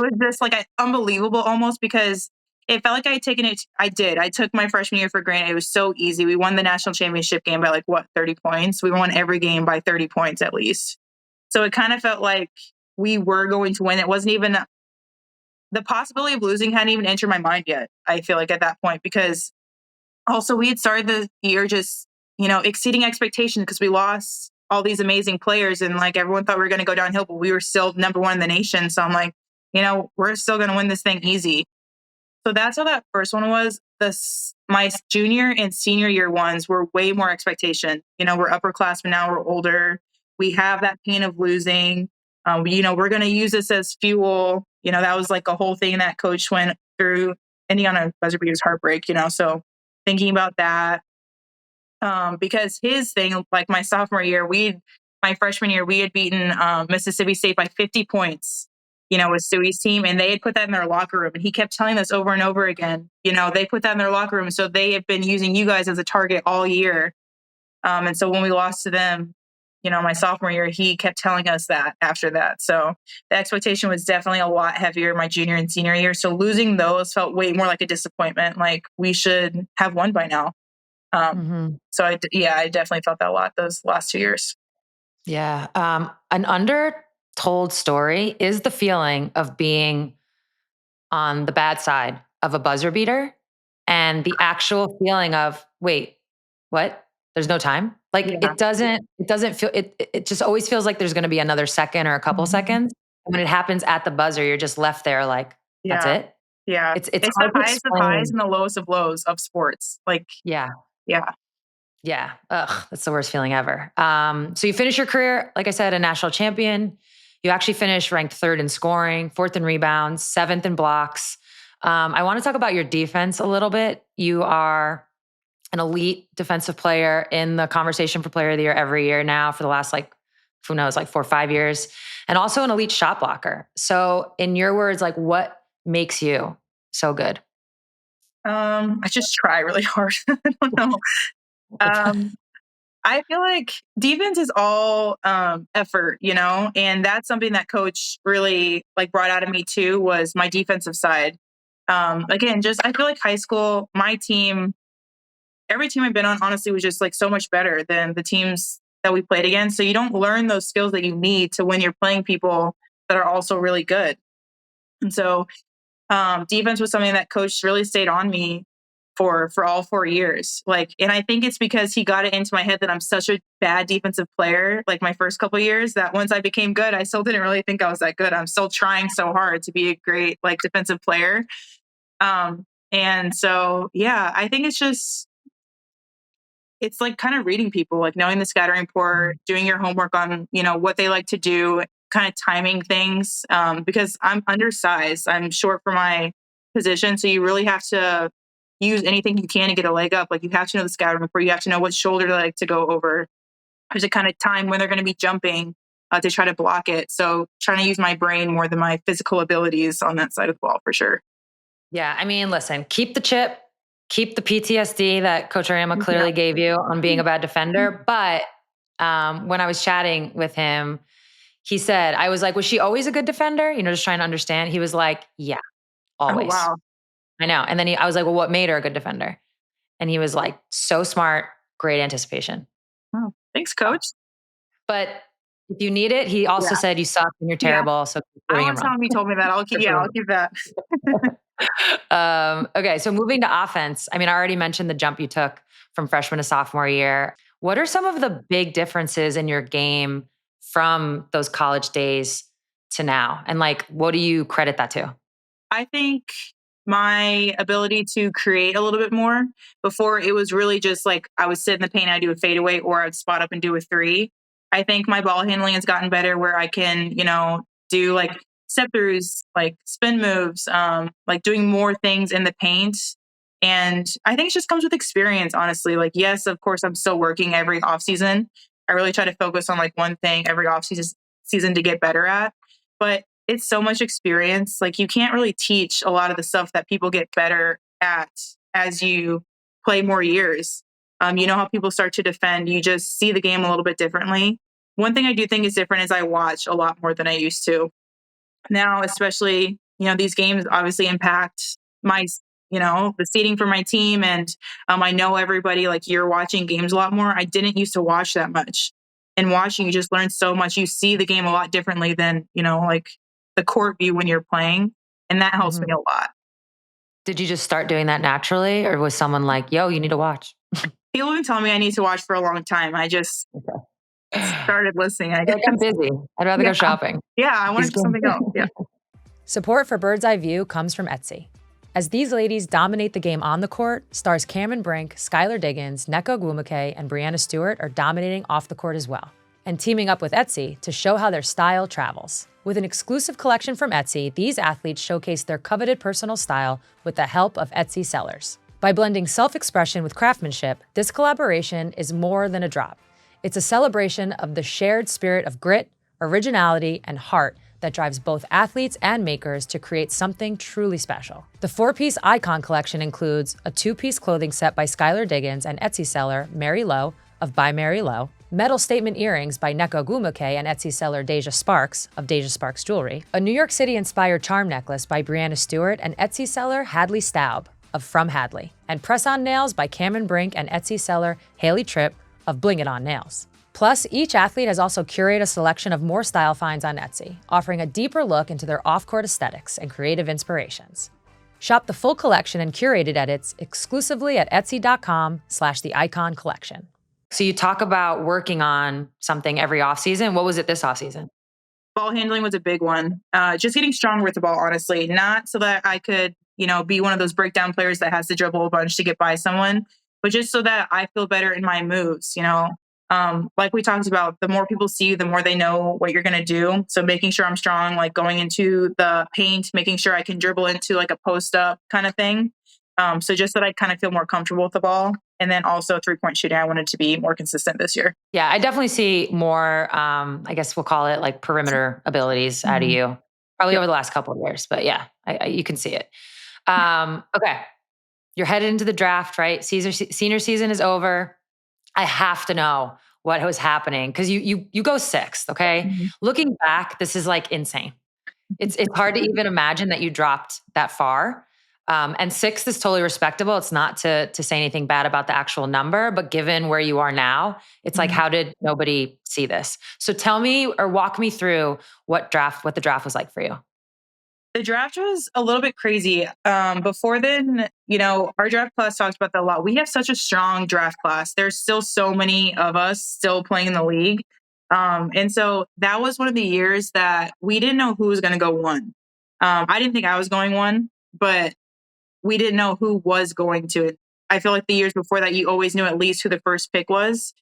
S2: was just unbelievable almost because it felt like I had taken it. I did. I took my freshman year for granted. It was so easy. We won the national championship game by 30 points. We won every game by 30 points at least. So it kind of felt like we were going to win. It wasn't even the possibility of losing hadn't even entered my mind yet. I feel like at that point, because also we had started the year just, exceeding expectations because we lost all these amazing players and everyone thought we were going to go downhill, but we were still number one in the nation. So I'm like, we're still going to win this thing easy. So that's how that first one was. My junior and senior year ones were way more expectation. We're upperclassmen now, we're older. We have that pain of losing. We're going to use this as fuel. That was a whole thing that coach went through. Ending on a buzzer beater's heartbreak. So thinking about that, because his thing, my sophomore year, my freshman year, we had beaten Mississippi State by 50 points, with Stewie's team, and they had put that in their locker room. And he kept telling us over and over again, they put that in their locker room. So they have been using you guys as a target all year. And so when we lost to them, my sophomore year, he kept telling us that after that. So the expectation was definitely a lot heavier my junior and senior year. So losing those felt way more like a disappointment. Like we should have won by now.
S1: Mm-hmm.
S2: So I definitely felt that a lot those last 2 years.
S1: Yeah. An undertold story is the feeling of being on the bad side of a buzzer beater and the actual feeling of, wait, what? There's no time. Like
S2: Yeah.
S1: it doesn't feel, it just always feels like there's going to be another second or a couple
S2: Mhm.
S1: seconds. And when it happens at the buzzer, you're just left there like, that's
S2: Yeah.
S1: it.
S2: Yeah.
S1: It's
S2: It's the
S1: hard to
S2: highest of highs
S1: explain.
S2: and the lowest of lows of sports.
S1: Yeah.
S2: Yeah.
S1: Yeah. Ugh, that's the worst feeling ever. So you finish your career, like I said, a national champion. You actually finished ranked third in scoring, fourth in rebounds, seventh in blocks. I want to talk about your defense a little bit. You are an elite defensive player in the conversation for player of the year every year now for the last, who knows, 4 or 5 years, and also an elite shot blocker. So in your words, what makes you so good?
S2: I just try really hard. I don't know. Um, I feel like defense is all effort, and that's something that coach really brought out of me too was my defensive side. Again, just I feel like high school, my team, every team I've been on, honestly, was just so much better than the teams that we played against. So you don't learn those skills that you need to when you're playing people that are also really good. And so defense was something that coach really stayed on me for all 4 years. Like, and I think it's because he got it into my head that I'm such a bad defensive player, like my first couple of years, that once I became good, I still didn't really think I was that good. I'm still trying so hard to be a great like defensive player. And so, yeah, I think it's like kind of reading people, like knowing the scouting report, doing your homework on, what they like to do, kind of timing things. Because I'm undersized, I'm short for my position. So you really have to use anything you can to get a leg up. Like you have to know the scouting report. You have to know what shoulder they like to go over. There's a kind of time when they're going to be jumping to try to block it. So trying to use my brain more than my physical abilities on that side of the ball for sure.
S1: Yeah. I mean, listen, keep the chip, keep the PTSD that Coach Auriemma clearly gave you on being a bad defender. But when I was chatting with him, he said, I was like, was she always a good defender? Just trying to understand. He was like, yeah, always.
S2: Oh, wow.
S1: I know. And then I was like, well, what made her a good defender? And he was like, so smart, great anticipation.
S2: Oh, thanks, coach.
S1: But if you need it, he also said you suck and you're terrible.
S2: Yeah.
S1: So
S2: I don't want to tell him he told me that. I'll keep that.
S1: Okay. So moving to offense, I mean, I already mentioned the jump you took from freshman to sophomore year. What are some of the big differences in your game from those college days to now? And like, what do you credit that to?
S2: I think my ability to create a little bit more. Before, it was really just like I would sit in the paint, I'd do a fadeaway, or I'd spot up and do a three. I think my ball handling has gotten better where I can, do like step throughs, like spin moves, like doing more things in the paint. And I think it just comes with experience, honestly. Like, yes, of course, I'm still working every off season. I really try to focus on like one thing every off season to get better at. But it's so much experience. Like you can't really teach a lot of the stuff that people get better at as you play more years. You know how people start to defend, you just see the game a little bit differently. One thing I do think is different is I watch a lot more than I used to. Now, especially, these games obviously impact my, the seating for my team. And I know everybody, like you're watching games a lot more. I didn't used to watch that much. And watching, you just learn so much. You see the game a lot differently than, like the court view when you're playing. And that helps me a lot.
S1: Did you just start doing that naturally? Or was someone like, yo, you need to watch?
S2: People have been telling me I need to watch for a long time. I just started listening. I guess.
S1: Like, I'm busy. I'd rather go shopping.
S2: Yeah, I want to do something else. Yeah.
S1: Support for Bird's Eye View comes from Etsy. As these ladies dominate the game on the court, stars Cameron Brink, Skylar Diggins, Nneka Ogwumike, and Breanna Stewart are dominating off the court as well, and teaming up with Etsy to show how their style travels. With an exclusive collection from Etsy, these athletes showcase their coveted personal style with the help of Etsy sellers. By blending self-expression with craftsmanship, this collaboration is more than a drop. It's a celebration of the shared spirit of grit, originality, and heart that drives both athletes and makers to create something truly special. The 4-piece Icon collection includes a 2-piece clothing set by Skylar Diggins and Etsy seller Mary Lowe of By Mary Lowe, metal statement earrings by Nneka Ogwumike and Etsy seller Deja Sparks of Deja Sparks Jewelry, a New York City-inspired charm necklace by Breanna Stewart and Etsy seller Hadley Staub of From Hadley, and press-on nails by Cameron Brink and Etsy seller Haley Tripp of Bling It On Nails. Plus, each athlete has also curated a selection of more style finds on Etsy, offering a deeper look into their off-court aesthetics and creative inspirations. Shop the full collection and curated edits exclusively at etsy.com/the Icon Collection. So you talk about working on something every offseason. What was it this offseason?
S2: Ball handling was a big one. Just getting stronger with the ball, honestly. Not so that I could, be one of those breakdown players that has to dribble a bunch to get by someone, but just so that I feel better in my moves, Like we talked about, the more people see you, the more they know what you're going to do. So making sure I'm strong, like going into the paint, making sure I can dribble into like a post up kind of thing. So just that I kind of feel more comfortable with the ball. And then also 3-point shooting, I wanted to be more consistent this year.
S1: Yeah, I definitely see more, I guess we'll call it like perimeter abilities out of you, probably over the last couple of years. But yeah, you can see it. Okay. You're headed into the draft, right? Senior season is over. I have to know what was happening because you go 6th, okay? Mm-hmm. Looking back, this is like insane. It's hard to even imagine that you dropped that far. And 6th is totally respectable. It's not to say anything bad about the actual number, but given where you are now, it's like, how did nobody see this? So tell me or walk me through what the draft was like for you.
S2: The draft was a little bit crazy. Before then, our draft class talks about that a lot. We have such a strong draft class. There's still so many of us still playing in the league. And so that was one of the years that we didn't know who was going to go one. I didn't think I was going one, but we didn't know who was going to. I feel like the years before that, you always knew at least who the first pick was.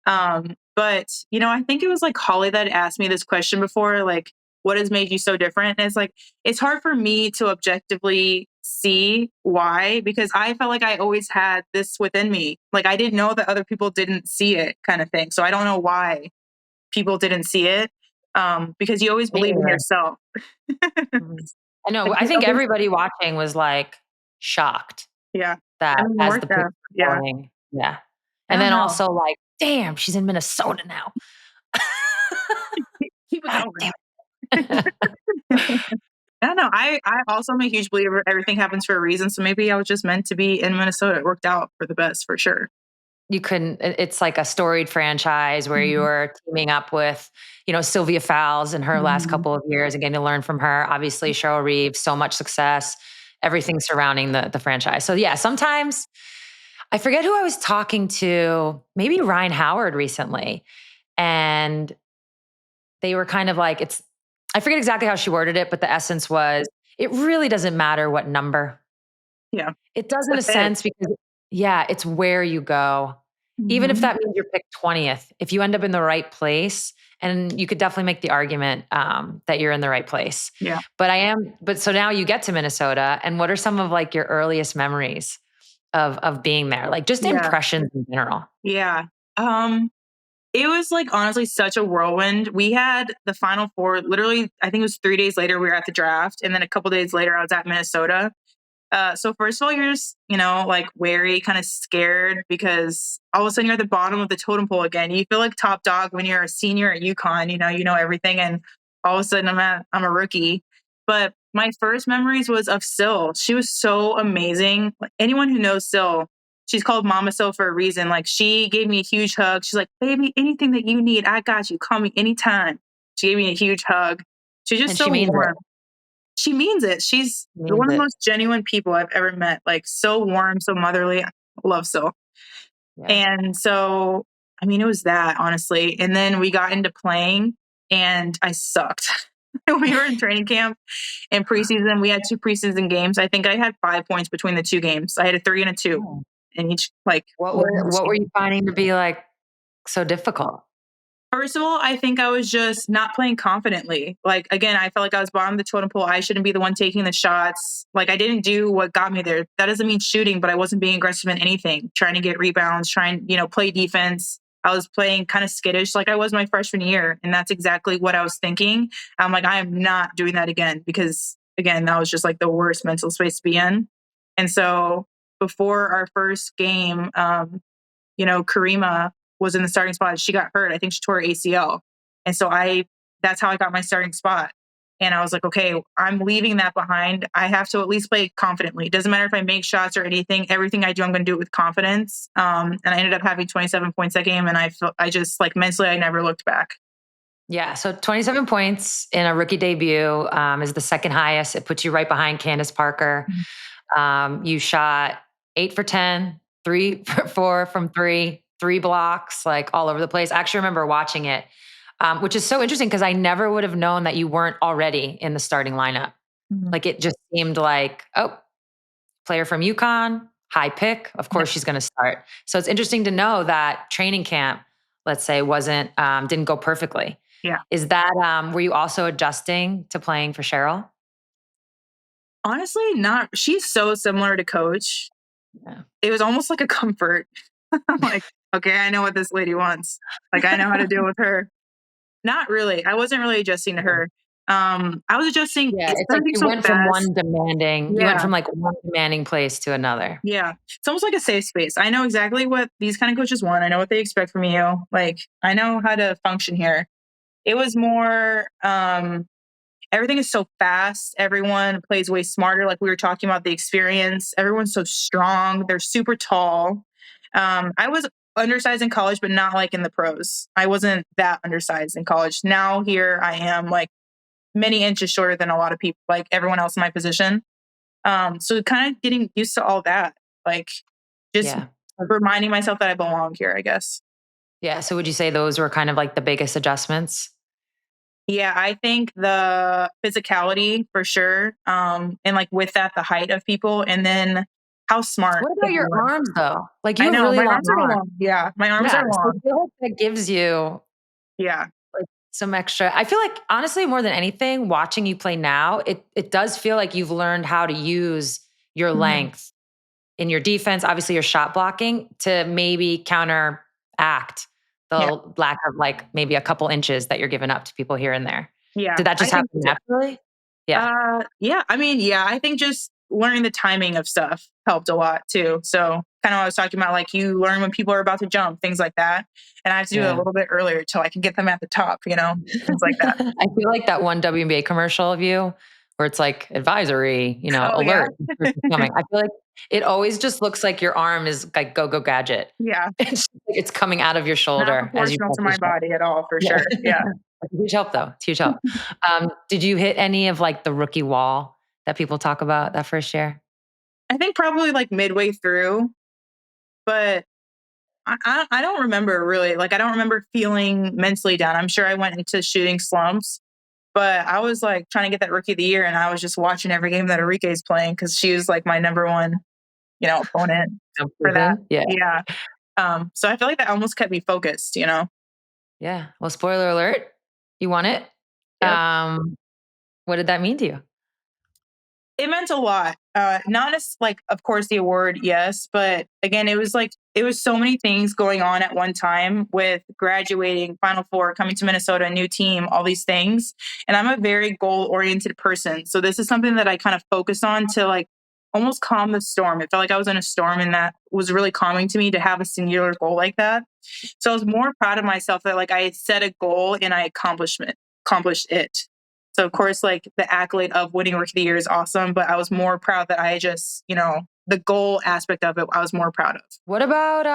S2: But I think it was like Holly that asked me this question before, like, what has made you so different? And it's like, it's hard for me to objectively see why, because I felt like I always had this within me. Like, I didn't know that other people didn't see it, kind of thing. So I don't know why people didn't see it. Because you always believe in yourself.
S1: Mhm. I know.
S2: Like,
S1: I think everybody watching was like shocked
S2: yeah.
S1: that as the picks were
S2: Yeah.
S1: going. Yeah.
S2: I
S1: And
S2: don't
S1: then
S2: know.
S1: also like, damn, she's in Minnesota now.
S2: Keep it
S1: God
S2: going.
S1: damn it.
S2: I don't know. I also am a huge believer everything happens for a reason. So maybe I was just meant to be in Minnesota. It worked out for the best for sure.
S1: You couldn't, it's like a storied franchise where you were teaming up with, Sylvia Fowles in her last couple of years and getting to learn from her. Obviously, Cheryl Reeve, so much success, everything surrounding the franchise. So yeah, sometimes I forget who I was talking to, maybe Ryan Howard recently. And they were kind of like, I forget exactly how she worded it, but the essence was, it really doesn't matter what number.
S2: Yeah.
S1: It does in a sense because, yeah, it's where you go. Even if that means you're picked 20th, if you end up in the right place, and you could definitely make the argument that you're in the right place.
S2: Yeah.
S1: But so now you get to Minnesota, and what are some of like your earliest memories of being there? Like just impressions in general.
S2: Yeah. It was like honestly such a whirlwind. We had the Final Four literally, I think it was 3 days later, we were at the draft. And then a couple days later, I was at Minnesota. So first of all, you're just, like wary, kind of scared because all of a sudden you're at the bottom of the totem pole again. You feel like top dog when you're a senior at UConn, you know everything. And all of a sudden I'm a rookie. But my first memories was of Syl. She was so amazing. Like, anyone who knows Syl, she's called Mama Syl for a reason. Like, she gave me a huge hug. She's like, baby, anything that you need, I got you. Call me anytime. She gave me a huge hug. She's just so warm. She means it. She's one of the most genuine people I've ever met. Like, so warm, so motherly. I love Syl. Yeah. And so, it was that, honestly. And then we got into playing and I sucked. We were in training camp and preseason. We had 2 preseason games. I think I had 5 points between the 2 games. I had a 3 and a 2 in each. Like,
S1: what were you finding to be like so difficult?
S2: First of all, I think I was just not playing confidently. Like, again, I felt like I was bottom of the totem pole. I shouldn't be the one taking the shots. Like, I didn't do what got me there. That doesn't mean shooting, but I wasn't being aggressive in anything, trying to get rebounds, play defense. I was playing kind of skittish like I was my freshman year. And that's exactly what I was thinking. I'm like, I am not doing that again because, again, that was just like the worst mental space to be in. And so before our first game, Auriemma was in the starting spot. She got hurt. I think she tore her ACL. And so that's how I got my starting spot. And I was like, okay, I'm leaving that behind. I have to at least play confidently. It doesn't matter if I make shots or anything. Everything I do, I'm going to do it with confidence. And I ended up having 27 points that game. And I just like mentally, I never looked back.
S1: Yeah. So 27 points in a rookie debut is the second highest. It puts you right behind Candace Parker. You shot 8 for 10, 3 for 4 from 3, 3 blocks, like all over the place. I actually remember watching it, which is so interesting because I never would have known that you weren't already in the starting lineup. Like it just seemed like, oh, player from UConn, high pick. Of course she's going to start. So it's interesting to know that training camp, let's say, didn't go perfectly.
S2: Yeah.
S1: Is that, were you also adjusting to playing for Cheryl?
S2: Honestly, not. She's so similar to Coach. Yeah. It was almost like a comfort. I'm like, okay, I know what this lady wants. Like, I know how to deal with her. Not really. I wasn't really adjusting to her. I was adjusting.
S1: Yeah, it's like you went from one demanding. You went from like one demanding place to another.
S2: Yeah, it's almost like a safe space. I know exactly what these kind of coaches want. I know what they expect from you. Like, I know how to function here. It was more. Everything is so fast. Everyone plays way smarter. Like we were talking about the experience. Everyone's so strong. They're super tall. I was undersized in college, but not like in the pros. I wasn't that undersized in college. Now here I am like many inches shorter than a lot of people, like everyone else in my position. So kind of getting used to all that, like just reminding myself that I belong here, I guess.
S1: Yeah. So would you say those were kind of like the biggest adjustments?
S2: Yeah, I think the physicality for sure. And like with that, the height of people, and then how smart
S1: What about your
S2: everyone.
S1: arms though? Like
S2: I
S1: you have
S2: know
S1: really
S2: my
S1: long
S2: arms are
S1: arms.
S2: long. Yeah, my arms
S1: Yeah.
S2: are
S1: So
S2: long.
S1: I feel like that gives you
S2: Yeah.
S1: like some extra. I feel like honestly, more than anything, watching you play now, it does feel like you've learned how to use your
S2: Mhm.
S1: length in your defense, obviously your shot blocking to maybe counteract
S2: Yeah.
S1: the lack of like maybe a couple inches that you're giving up to people here and there.
S2: Yeah.
S1: Did that
S2: I
S1: just
S2: think
S1: happen
S2: so.
S1: naturally? Yeah.
S2: Yeah. I mean, yeah, I think just learning the timing of stuff helped a lot too. So kind of what I was talking about, like you learn when people are about to jump, things like that. And I have to do it a
S1: Yeah.
S2: little bit earlier till I can get them at the top, things like that.
S1: I feel like that one WNBA commercial of you where it's like advisory,
S2: Oh yeah.
S1: alert, this person's coming. I feel like it always just looks like your arm is like go go gadget.
S2: Yeah.
S1: It's coming out of your
S2: Not
S1: shoulder as you
S2: proportional
S1: press
S2: to
S1: your
S2: my
S1: shot.
S2: body at all, for
S1: Yeah.
S2: sure. Yeah.
S1: It's a huge help though. It's a huge help. Did you hit any of like the rookie wall that people talk about that first year?
S2: I think probably like midway through, but I don't remember really. Like I don't remember feeling mentally down. I'm sure I went into shooting slumps, but I was like trying to get that rookie of the year, and I was just watching every game that Enrique's playing because she was like my number one, opponent for that.
S1: Yeah.
S2: Yeah. So I feel like that almost kept me focused.
S1: Yeah. Well, spoiler alert, you won it.
S2: Yep.
S1: What did that mean to you?
S2: It meant a lot. Not as like, of course, the award, yes, but again, it was so many things going on at one time with graduating, Final Four, coming to Minnesota, a new team, all these things. And I'm a very goal oriented person, so this is something that I kind of focused on to like almost calm the storm. It felt like I was in a storm, and that was really calming to me to have a singular goal like that. So I was more proud of myself that like I had set a goal and I accomplished it. So of course, like the accolade of winning Rookie of the Year is awesome, but I was more proud that I just, the goal aspect of it, I was more proud of.
S1: What about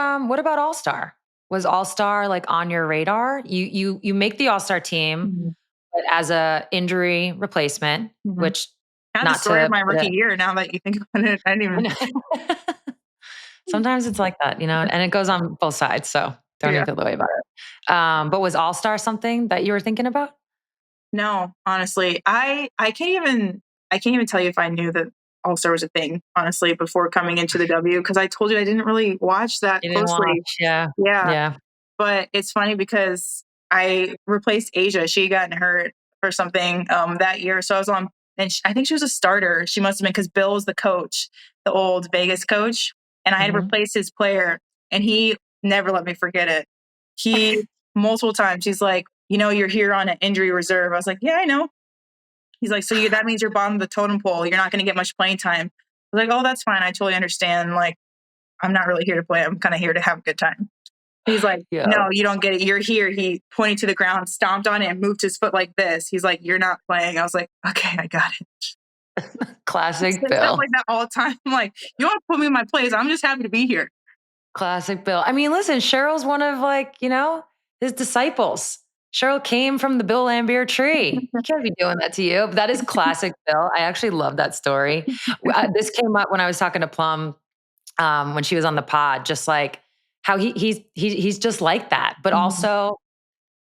S1: All-Star? Was All-Star like on your radar? You make the All-Star team,
S2: Mhm.
S1: but as a injury replacement,
S2: Mhm.
S1: which
S2: Kind of the
S1: not
S2: story of
S1: to
S2: my
S1: put
S2: rookie
S1: it
S2: year. Now that you think about it, I didn't
S1: I
S2: even.
S1: know. Sometimes it's like that, and it goes on both sides, so don't even
S2: Yeah.
S1: feel the way about it. But was All-Star something that you were thinking about?
S2: No, honestly, I can't even tell you if I knew that All Star was a thing. Honestly, before coming into the W, because I told you I didn't really watch that
S1: You didn't
S2: closely.
S1: watch, yeah.
S2: Yeah,
S1: Yeah.
S2: but it's funny because I replaced Asia. She had gotten hurt or something that year, so I was on, and I think she was a starter. She must have been because Bill was the coach, the old Vegas coach, and I had
S1: Mhm.
S2: replaced his player, and he never let me forget it. He multiple times he's like, you're here on an injury reserve. I was like, yeah, I know. He's like, so that means you're bottom of the totem pole. You're not going to get much playing time. I was like, oh, that's fine. I totally understand. Like, I'm not really here to play. I'm kind of here to have a good time. He's like,
S1: Yeah.
S2: no, you don't get it. You're here. He pointed to the ground, stomped on it, and moved his foot like this. He's like, you're not playing. I was like, okay, I got it.
S1: Classic
S2: Stuff
S1: Bill.
S2: like that all the time. I'm like, you want to put me in my place? I'm just happy to be here.
S1: Classic Bill. I mean, listen, Cheryl's one of like, his disciples. Cheryl came from the Bill Lambier tree. He can't be doing that to you. But that is classic Bill. I actually love that story. This came up when I was talking to Plum when she was on the pod, just like how he's just like that. But
S2: Mhm.
S1: also,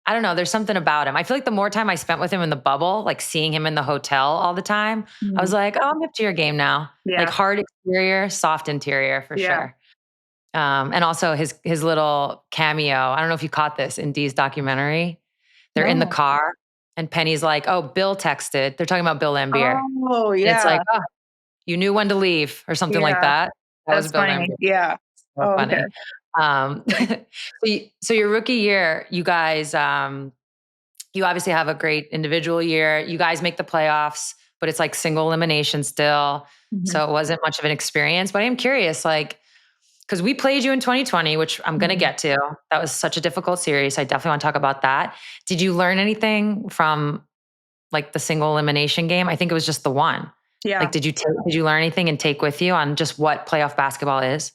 S1: I don't know, there's something about him. I feel like the more time I spent with him in the bubble, like seeing him in the hotel all the time, I was
S2: Mhm.
S1: like, oh, I'm up to your game now. Like
S2: Yeah.
S1: hard exterior, soft interior for
S2: Yeah.
S1: sure. And also his little cameo. I don't know if you caught this in Dee's documentary. They're in the
S2: No.
S1: car, and Penny's like, "Oh, Bill texted." They're talking about Bill Lambier,
S2: Oh,
S1: and it's like,
S2: yeah.
S1: "Oh, you knew when to leave," or something like
S2: Yeah.
S1: that. That was
S2: That's
S1: Bill
S2: funny.
S1: Lambier.
S2: Yeah.
S1: So
S2: Oh, okay.
S1: funny. So your rookie year, you guys, you obviously have a great individual year. You guys make the playoffs, but it's like single elimination still.
S2: Mhm.
S1: So it wasn't much of an experience. But I am curious, like, because we played you in 2020, which I'm going to
S2: Mhm.
S1: get to. That was such a difficult series. I definitely want to talk about that. Did you learn anything from like the single elimination game? I think it was just the one.
S2: Yeah.
S1: Like, did you learn anything and take with you on just what playoff basketball is?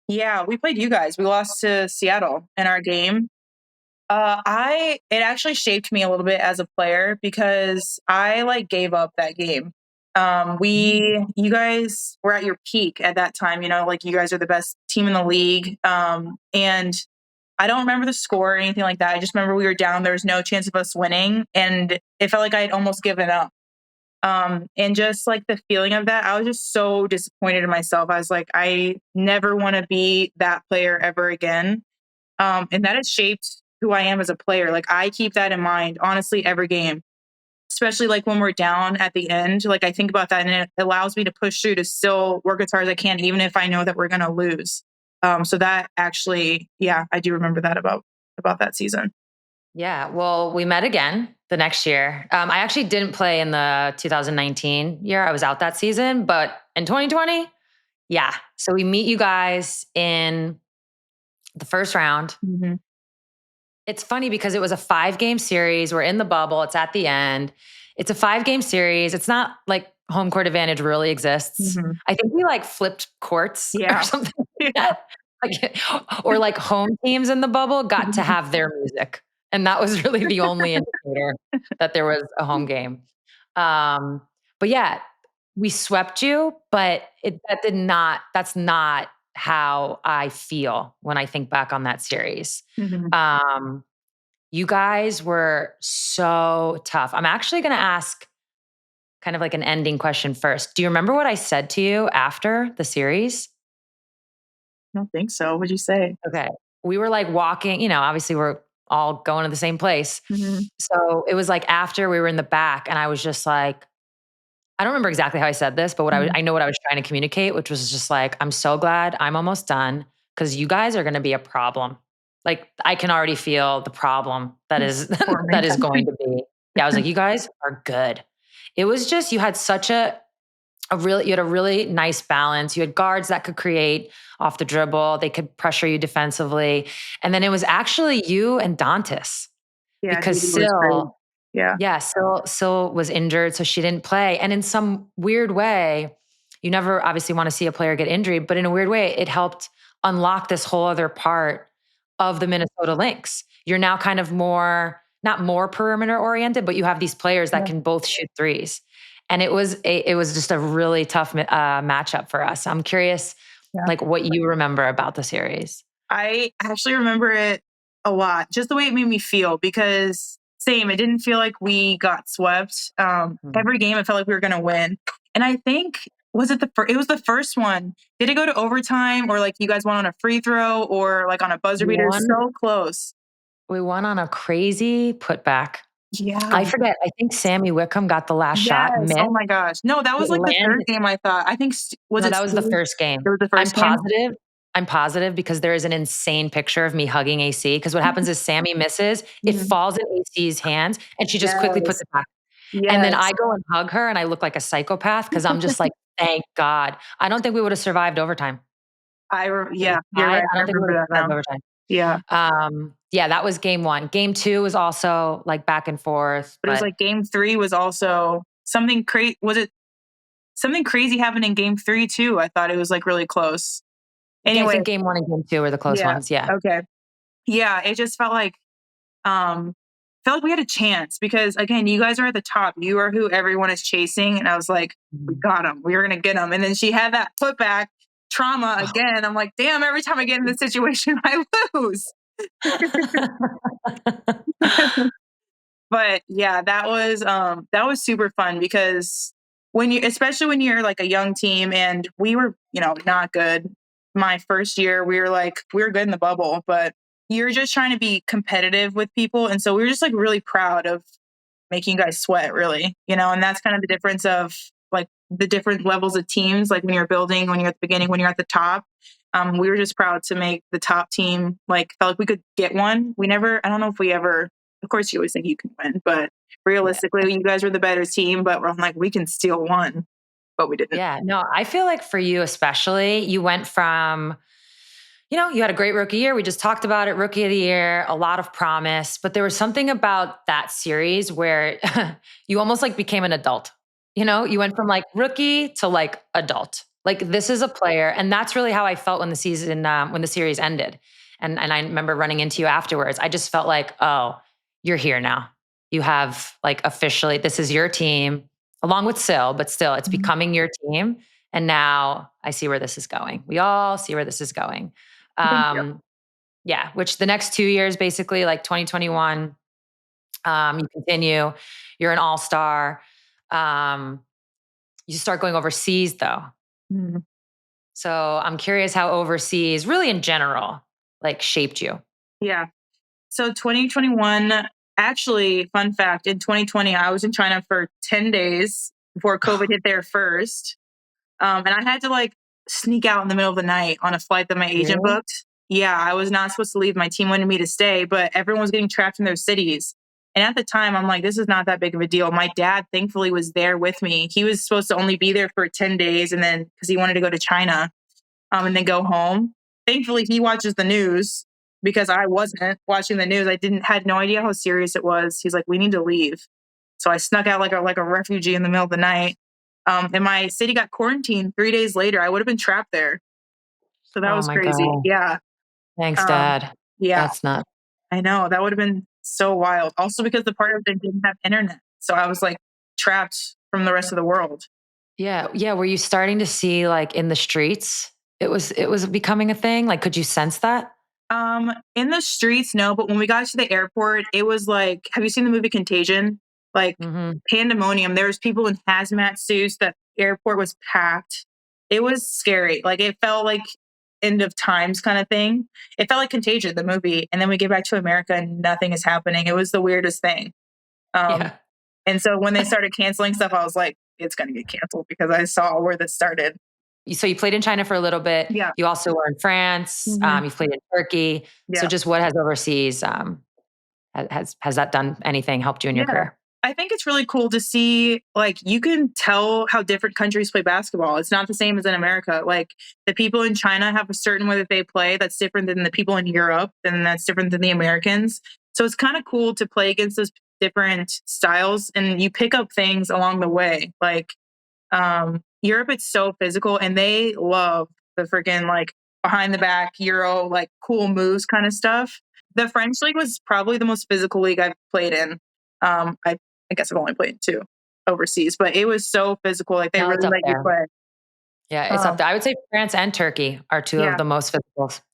S2: Yeah. We played you guys. We lost to Seattle in our game. It actually shaped me a little bit as a player because I like gave up that game. You guys were at your peak at that time, like you guys are the best team in the league. And I don't remember the score or anything like that. I just remember we were down. There was no chance of us winning. And it felt like I had almost given up. And just like the feeling of that, I was just so disappointed in myself. I was like, I never want to be that player ever again. And that has shaped who I am as a player. Like I keep that in mind, honestly, every game, especially like when we're down at the end. Like I think about that and it allows me to push through to still work as hard as I can, even if I know that we're going to lose. So that actually, yeah, I do remember that about that season.
S1: Yeah. Well, we met again the next year. I actually didn't play in the 2019 year. I was out that season, but in 2020, yeah. So we meet you guys in the first round.
S2: Mm-hmm.
S1: It's funny because it was a 5-game series. We're in the bubble. It's at the end. It's a 5-game series. It's not like home court advantage really exists.
S2: Mm-hmm.
S1: I think we like flipped courts or something like that. Or like home teams in the bubble got to have their music. And that was really the only indicator that there was a home game. But yeah, we swept you, but that's not how I feel when I think back on that series.
S2: Mm-hmm.
S1: You guys were so tough. I'm actually going to ask kind of like an ending question first. Do you remember what I said to you after the series?
S2: I don't think so. What'd you say?
S1: Okay. We were like walking, obviously we're all going to the same place.
S2: Mm-hmm.
S1: So it was like after we were in the back and I was just like, I don't remember exactly how I said this, but I know what I was trying to communicate, which was just like, I'm so glad I'm almost done because you guys are going to be a problem. Like I can already feel the problem that is that is going to be. Yeah, I was like, you guys are good. It was just you had such you had a really nice balance. You had guards that could create off the dribble. They could pressure you defensively. And then it was actually you and Dantas.
S2: Yeah,
S1: because Syl
S2: yeah.
S1: Syl was injured, so she didn't play. And in some weird way, you never obviously want to see a player get injured, but in a weird way, it helped unlock this whole other part of the Minnesota Lynx. You're now kind of not more perimeter oriented, but you have these players that can both shoot threes. And it was just a really tough matchup for us. I'm curious, like what you remember about the series.
S2: I actually remember it a lot, just the way it made me feel, because same, it didn't feel like we got swept. Every game, it felt like we were going to win. And I think, it was the first one. Did it go to overtime or like you guys won on a free throw or like on a buzzer beater? So close.
S1: We won on a crazy putback.
S2: Yeah.
S1: I forget. I think Sammy Wickham got the last shot.
S2: Oh my gosh. No, that was like the third game, I thought. I think,
S1: that was the first game.
S2: It was the first game?
S1: I'm positive because there is an insane picture of me hugging AC. Because what happens is Sammy misses, it falls in AC's hands, and she just quickly puts it back. And then I go and hug her, and I look like a psychopath because I'm just like, thank God. I don't think we would have survived overtime.
S2: You're right. I don't think we would have survived overtime. Yeah.
S1: Yeah, that was game 1. Game 2 was also like back and forth.
S2: But it was like game 3 was also something crazy. Was it something crazy happened in game 3 too? I thought it was like really close. Anyway,
S1: I think game 1 and game 2 were the close ones. Yeah.
S2: Okay. Yeah. It just felt like we had a chance because again, you guys are at the top. You are who everyone is chasing. And I was like, we got him. We were going to get him. And then she had that putback trauma again. I'm like, damn, every time I get in this situation, I lose. But yeah, that was super fun because especially when you're like a young team and we were, not good. My first year, we were good in the bubble, but you're just trying to be competitive with people. And so we were just like really proud of making you guys sweat, really, and that's kind of the difference of like the different levels of teams. Like when you're building, when you're at the beginning, when you're at the top, we were just proud to make the top team, like felt like we could get one. I don't know if we ever, of course you always think you can win, but realistically, you guys were the better team, but we're like, we can steal one, but we didn't.
S1: Yeah, no, I feel like for you especially, you went from, you had a great rookie year. We just talked about it, rookie of the year, a lot of promise, but there was something about that series where you almost like became an adult. You went from like rookie to like adult. Like this is a player. And that's really how I felt when the series ended. And I remember running into you afterwards. I just felt like, oh, you're here now. You have like officially, this is your team along with Sil, but still it's
S2: Mhm.
S1: becoming your team. And now I see where this is going. We all see where this is going.
S2: Thank you.
S1: Yeah, which the next 2 years, basically like 2021, you continue, you're an all-star. You start going overseas though.
S2: Mhm.
S1: So I'm curious how overseas, really in general, like shaped you.
S2: Yeah. So 2021, actually, fun fact, in 2020, I was in China for 10 days before COVID hit there first. And I had to like sneak out in the middle of the night on a flight that my agent
S1: Really?
S2: booked. Yeah, I was not supposed to leave. My team wanted me to stay, but everyone was getting trapped in their cities. And at the time, I'm like, this is not that big of a deal. My dad, thankfully, was there with me. He was supposed to only be there for 10 days and then because he wanted to go to China and then go home. Thankfully, he watches the news because I wasn't watching the news. I didn't had no idea how serious it was. He's like, we need to leave. So I snuck out like a refugee in the middle of the night. And my city got quarantined 3 days later. I would have been trapped there. So that
S1: Oh
S2: was
S1: my
S2: crazy.
S1: God.
S2: Yeah.
S1: Thanks,
S2: Um,
S1: Dad.
S2: yeah,
S1: That's not.
S2: I know. That would have been so wild. Also because the part of it didn't have internet. So I was like trapped from the rest of the world.
S1: Yeah. Yeah. Were you starting to see like in the streets? It was becoming a thing. Like, could you sense that?
S2: In the streets, no, but when we got to the airport, it was like, have you seen the movie Contagion? Like
S1: Hmm.
S2: pandemonium. There was people in hazmat suits. That airport was packed. It was scary. Like it felt like end of times kind of thing. It felt like Contagion, the movie. And then we get back to America and nothing is happening. It was the weirdest thing. Um,
S1: Yeah.
S2: and so when they started canceling stuff, I was like, it's going to get canceled because I saw where this started.
S1: So you played in China for a little bit.
S2: Yeah.
S1: You also were in France.
S2: Hmm.
S1: You've played in Turkey. So
S2: Yeah.
S1: just what has overseas, has that done anything, helped you in your
S2: Yeah.
S1: career?
S2: I think it's really cool to see, like, you can tell how different countries play basketball. It's not the same as in America. Like, the people in China have a certain way that they play that's different than the people in Europe, and that's different than the Americans. So it's kind of cool to play against those different styles, and you pick up things along the way. Like, Europe, it's so physical, and they love the freaking like behind the back Euro, like cool moves kind of stuff. The French league was probably the most physical league I've played in. I guess I've only played two overseas, but it was so physical. Like they
S1: No, it's
S2: really
S1: up
S2: let you
S1: there.
S2: play.
S1: Yeah, it's up
S2: Um,
S1: there. I would say France and Turkey are two of
S2: yeah,
S1: the most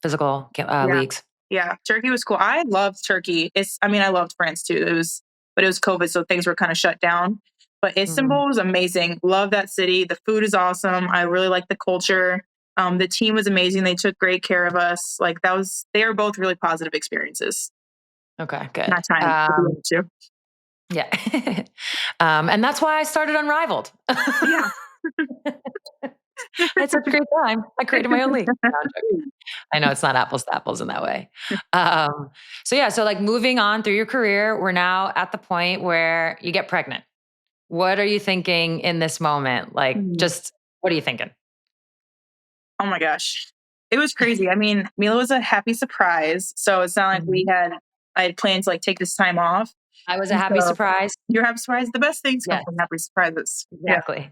S1: physical
S2: yeah,
S1: leagues.
S2: yeah. Turkey was cool. I loved Turkey. I mean, I loved France too. But it was COVID, so things were kind of shut down. But
S1: Mhm.
S2: Istanbul was amazing. Love that city. The food is awesome. I really like the culture. The team was amazing. They took great care of us. Like they were both really positive experiences.
S1: Okay, good.
S2: Not time to be able to.
S1: Yeah. And that's why I started Unrivaled.
S2: Yeah.
S1: I had such a great time. I created my own league. No, I'm joking. I know it's not apples to apples in that way. So yeah, so like moving on through your career, we're now at the point where you get pregnant. What are you thinking in this moment? Like,
S2: Mhm.
S1: just what are you thinking?
S2: Oh my gosh. It was crazy. I mean, Mila was a happy surprise. So it's not like
S1: Mhm.
S2: I had planned to like take this time off.
S1: I was a
S2: And
S1: happy
S2: so
S1: surprise.
S2: you're happy surprised. The best things come
S1: Yes,
S2: from happy surprises. Yeah.
S1: exactly.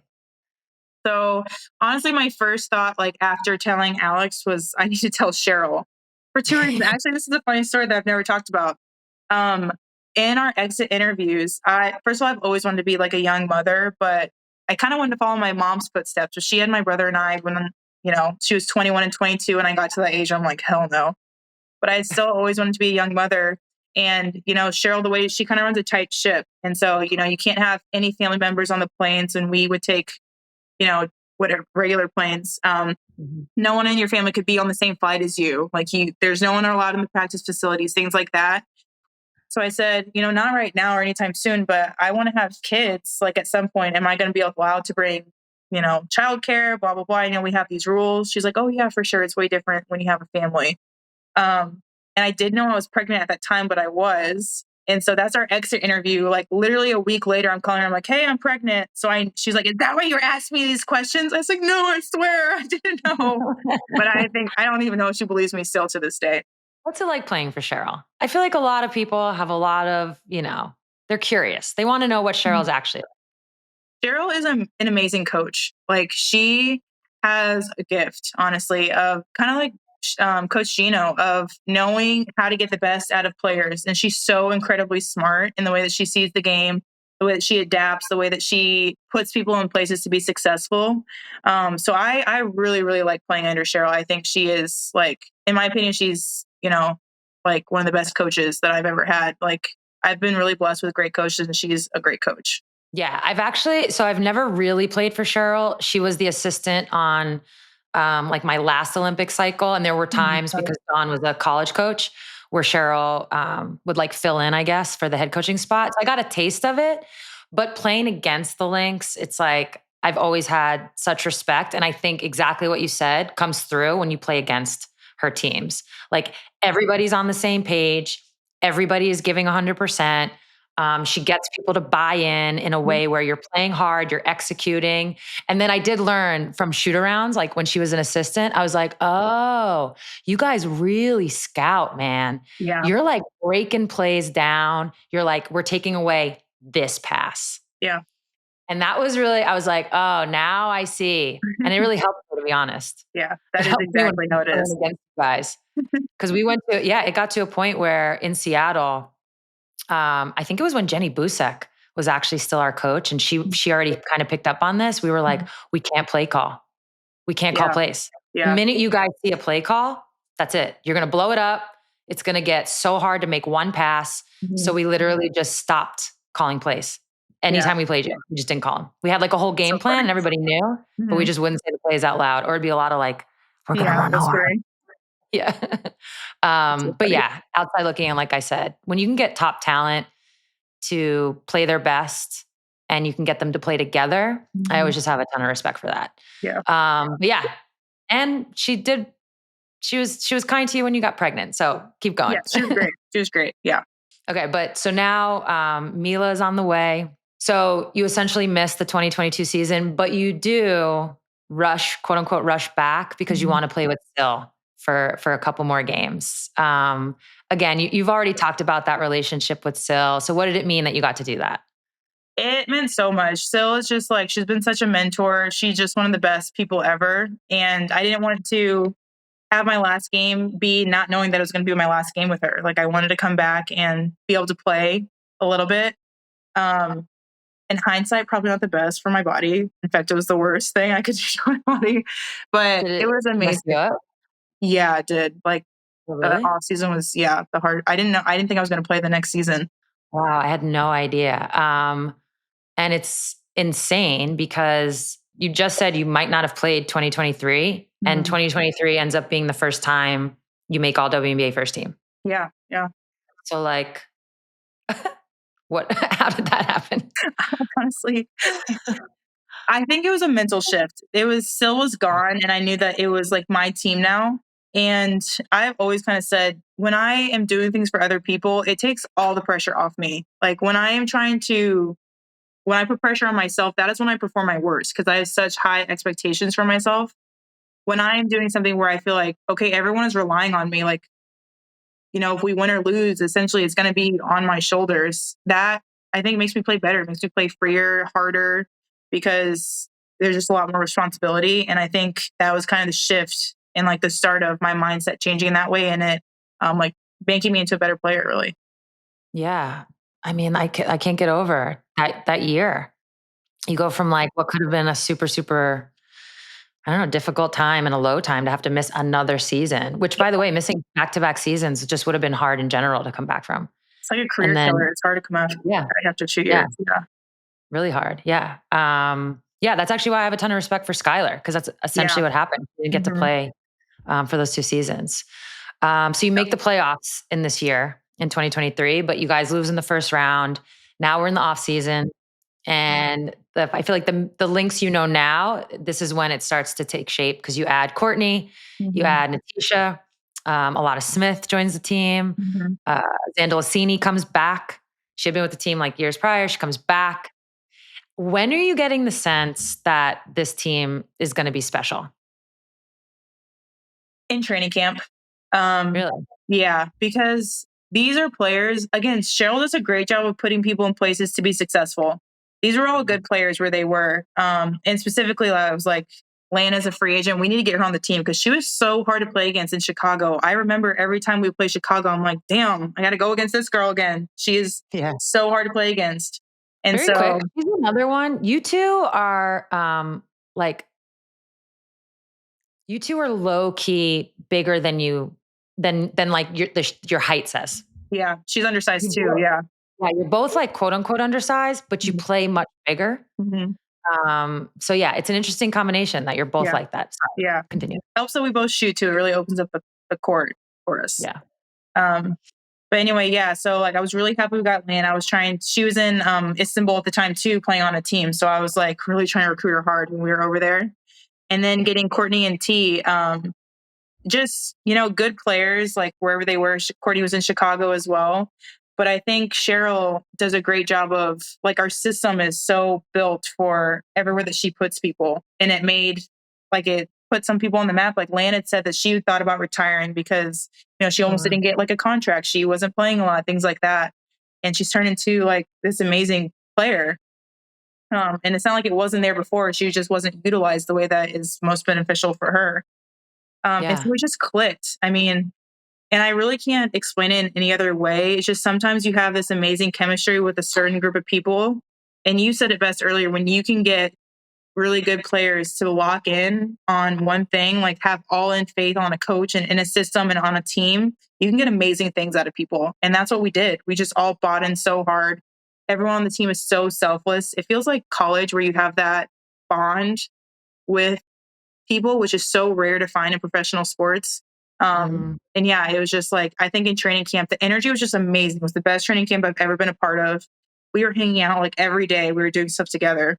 S2: So honestly, my first thought, like after telling Alex, was I need to tell Cheryl for two reasons. Actually, this is a funny story that I've never talked about. Um, in our exit interviews, I first of all, I've always wanted to be like a young mother, but I kind of wanted to follow my mom's footsteps. So she had my brother and I when she was 21 and 22, and I got to that age. I'm like, hell no. But I still always wanted to be a young mother. And Cheryl, the way she kind of runs a tight ship, and so you can't have any family members on the planes, and we would take you know, whatever regular planes.
S1: Mhm.
S2: No one in your family could be on the same flight as you. There's no one allowed in the practice facilities, things like that. So I said, not right now or anytime soon, but I want to have kids. Like at some point, am I going to be allowed to bring, childcare, blah, blah, blah. I know we have these rules. She's like, oh yeah, for sure. It's way different when you have a family. And I did know I was pregnant at that time, but I was. And so that's our exit interview. Like literally a week later, I'm calling her. I'm like, "Hey, I'm pregnant." She's like, "Is that why you're asking me these questions?" I was like, "No, I swear, I didn't know." But I don't even know if she believes me still to this day.
S1: What's it like playing for Cheryl? I feel like a lot of people have a lot of, they're curious. They want to know what
S2: Mhm.
S1: Cheryl's actually
S2: Cheryl is an amazing coach. Like she has a gift, honestly, of kind of like Coach Geno of knowing how to get the best out of players. And she's so incredibly smart in the way that she sees the game, the way that she adapts, the way that she puts people in places to be successful. So I really, really like playing under Cheryl. I think she is, like, in my opinion, she's, like one of the best coaches that I've ever had. Like, I've been really blessed with great coaches, and she's a great coach.
S1: Yeah, I've never really played for Cheryl. She was the assistant on like my last Olympic cycle. And there were times, because Dawn was a college coach, where Cheryl would like fill in, I guess, for the head coaching spot. So I got a taste of it. But playing against the Lynx, it's like I've always had such respect. And I think exactly what you said comes through when you play against her teams. Like, everybody's on the same page, everybody is giving 100%. She gets people to buy in a way where you're playing hard, you're executing. And then I did learn from shoot arounds, like when she was an assistant, I was like, oh, you guys really scout, man.
S2: Yeah.
S1: You're like breaking plays down. You're like, we're taking away this pass.
S2: Yeah.
S1: And that was really, I was like, oh, now I see. And it really helped me, to be honest.
S2: Yeah, that is exactly how it is.
S1: Against you guys. Because it got to a point where in Seattle, I think it was when Jenny Busek was actually still our coach, and she already kind of picked up on this. We were like, we can't play call. We can't call plays.
S2: Yeah.
S1: The minute you guys see a play call, that's it. You're going to blow it up. It's going to get so hard to make one pass. So we literally just stopped calling plays. Anytime we played you, we just didn't call them. We had like a whole game plan and everybody knew, but we just wouldn't say the plays out loud, or it'd be a lot of like, we're going to run hard. Yeah. But yeah, outside looking in, like I said, when you can get top talent to play their best and you can get them to play together, I always just have a ton of respect for that.
S2: Yeah.
S1: But yeah. And she was kind to you when you got pregnant. So keep going.
S2: Yeah, she was great. She was great. Yeah.
S1: Okay. But so now Mila is on the way. So you essentially missed the 2022 season, but you do quote unquote, rush back because you want to play with Syl for a couple more games. Again, you've already talked about that relationship with Syl. So what did it mean that you got to do that?
S2: It meant so much. Syl is just like, she's been such a mentor. She's just one of the best people ever. And I didn't want to have my last game be not knowing that it was going to be my last game with her. Like, I wanted to come back and be able to play a little bit. In hindsight, probably not the best for my body. In fact, it was the worst thing I could do to my body, but it was amazing. Yeah, it did. Like, the off season was, the hard. I didn't think I was going to play the next season.
S1: Wow. I had no idea. And it's insane because you just said you might not have played 2023 and 2023 ends up being the first time you make all WNBA first team.
S2: Yeah. Yeah.
S1: So like, how did that happen?
S2: Honestly, I think it was a mental shift. Syl was gone, and I knew that it was like my team now. And I've always kind of said, when I am doing things for other people, it takes all the pressure off me. Like, when I put pressure on myself, that is when I perform my worst, because I have such high expectations for myself. When I am doing something where I feel like, okay, everyone is relying on me, like, if we win or lose, essentially it's going to be on my shoulders. That, I think, makes me play better. It makes me play freer, harder, because there's just a lot more responsibility. And I think that was kind of the shift and like the start of my mindset changing in that way, and it like making me into a better player, really.
S1: Yeah. I mean, I can't get over that year. You go from like what could have been a super, super, I don't know, difficult time and a low time to have to miss another season, which, by the way, missing back-to-back seasons just would have been hard in general to come back from.
S2: It's like a career killer. It's hard to come out after 2 years. Yeah.
S1: Really hard. Yeah. That's actually why I have a ton of respect for Skylar, because that's essentially what happened. You didn't get to play for those 2 seasons. So you make the playoffs in this year in 2023, but you guys lose in the first round. Now we're in the off season. And I feel like the Lynx now, this is when it starts to take shape, because you add Courtney, you add Napheesa, a lot of Smith joins the team. Zandalicini comes back. She had been with the team like years prior. She comes back. When are you getting the sense that this team is going to be special?
S2: In training camp.
S1: Really?
S2: Yeah, because these are players, again, Cheryl does a great job of putting people in places to be successful. These were all good players where they were. And specifically, I was like, Lan is a free agent. We need to get her on the team because she was so hard to play against in Chicago. I remember every time we play Chicago, I'm like, damn, I got to go against this girl again. She is so hard to play against. And
S1: Very quick. Here's another one. You two are low key bigger than you than like your height says.
S2: Yeah, she's undersized too. Yeah.
S1: Yeah, you're both like quote unquote undersized, but you play much bigger. So yeah, it's an interesting combination that you're both like that. Sorry,
S2: yeah.
S1: Continue.
S2: Helps that we both shoot too. It really opens up the court for us.
S1: Yeah.
S2: But anyway, yeah. So like, I was really happy we got Lan. She was in Istanbul at the time too, playing on a team. So I was like really trying to recruit her hard when we were over there. And then getting Courtney and T, just, good players, like wherever they were. Courtney was in Chicago as well. But I think Cheryl does a great job of, like, our system is so built for everywhere that she puts people. And it put some people on the map. Like Lan had said that she thought about retiring because, she almost didn't get like a contract. She wasn't playing a lot, things like that. And she's turned into like this amazing player. And it's not like it wasn't there before. She just wasn't utilized the way that is most beneficial for her. And so we just clicked. I mean, and I really can't explain it in any other way. It's just sometimes you have this amazing chemistry with a certain group of people. And you said it best earlier, when you can get really good players to lock in on one thing, like have all in faith on a coach and in a system and on a team, you can get amazing things out of people. And that's what we did. We just all bought in so hard. Everyone on the team is so selfless. It feels like college where you have that bond with people, which is so rare to find in professional sports. And yeah, it was just like, I think in training camp, the energy was just amazing. It was the best training camp I've ever been a part of. We were hanging out like every day. We were doing stuff together,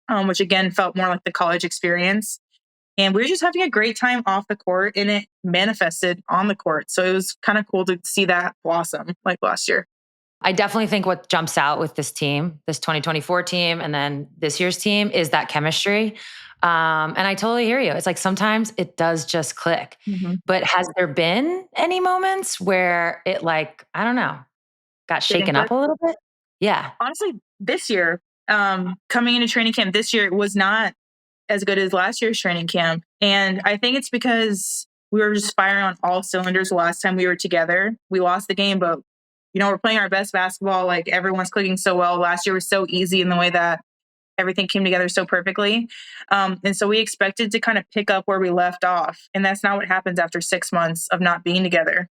S2: which again felt more like the college experience. And we were just having a great time off the court, and it manifested on the court. So it was kind of cool to see that blossom like last year.
S1: I definitely think what jumps out with this team, this 2024 team, and then this year's team is that chemistry. And I totally hear you. It's like sometimes it does just click. But has there been any moments where it like, I don't know, got shaken up a little bit? Yeah.
S2: Honestly, this year, coming into training camp this year, it was not as good as last year's training camp. And I think it's because we were just firing on all cylinders the last time we were together. We lost the game, but we're playing our best basketball. Like everyone's clicking so well. Last year was so easy in the way that everything came together so perfectly. And so we expected to kind of pick up where we left off. And that's not what happens after 6 months of not being together.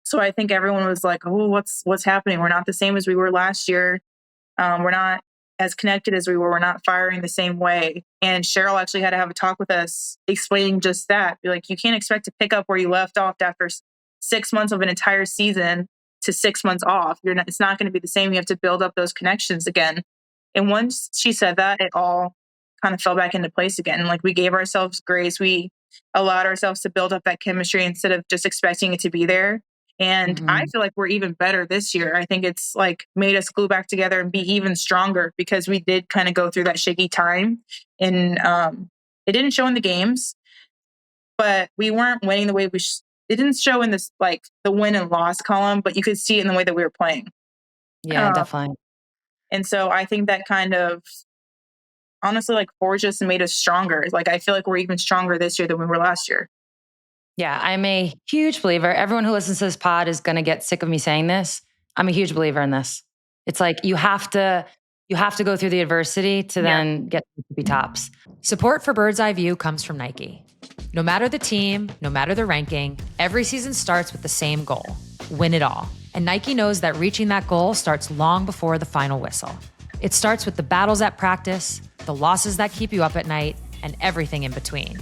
S2: So I think everyone was like, oh, what's happening? We're not the same as we were last year. We're not as connected as we were. We're not firing the same way. And Cheryl actually had to have a talk with us explaining just that. Be like, you can't expect to pick up where you left off after 6 months of an entire season to 6 months off. It's not going to be the same. You have to build up those connections again. And once she said that, it all kind of fell back into place again. Like we gave ourselves grace. We allowed ourselves to build up that chemistry instead of just expecting it to be there. And I feel like we're even better this year. I think it's like made us glue back together and be even stronger because we did kind of go through that shaky time. And it didn't show in the games, but we weren't winning the way it didn't show in this, like the win and loss column, but you could see it in the way that we were playing.
S1: Yeah, definitely.
S2: And so I think that kind of honestly like forged us and made us stronger. Like I feel like we're even stronger this year than we were last year.
S1: Yeah, I'm a huge believer. Everyone who listens to this pod is going to get sick of me saying this. I'm a huge believer in this. It's like you have to go through the adversity to then get to be tops. Support for Bird's Eye View comes from Nike. No matter the team, no matter the ranking, every season starts with the same goal: win it all. And Nike knows that reaching that goal starts long before the final whistle. It starts with the battles at practice, the losses that keep you up at night, and everything in between.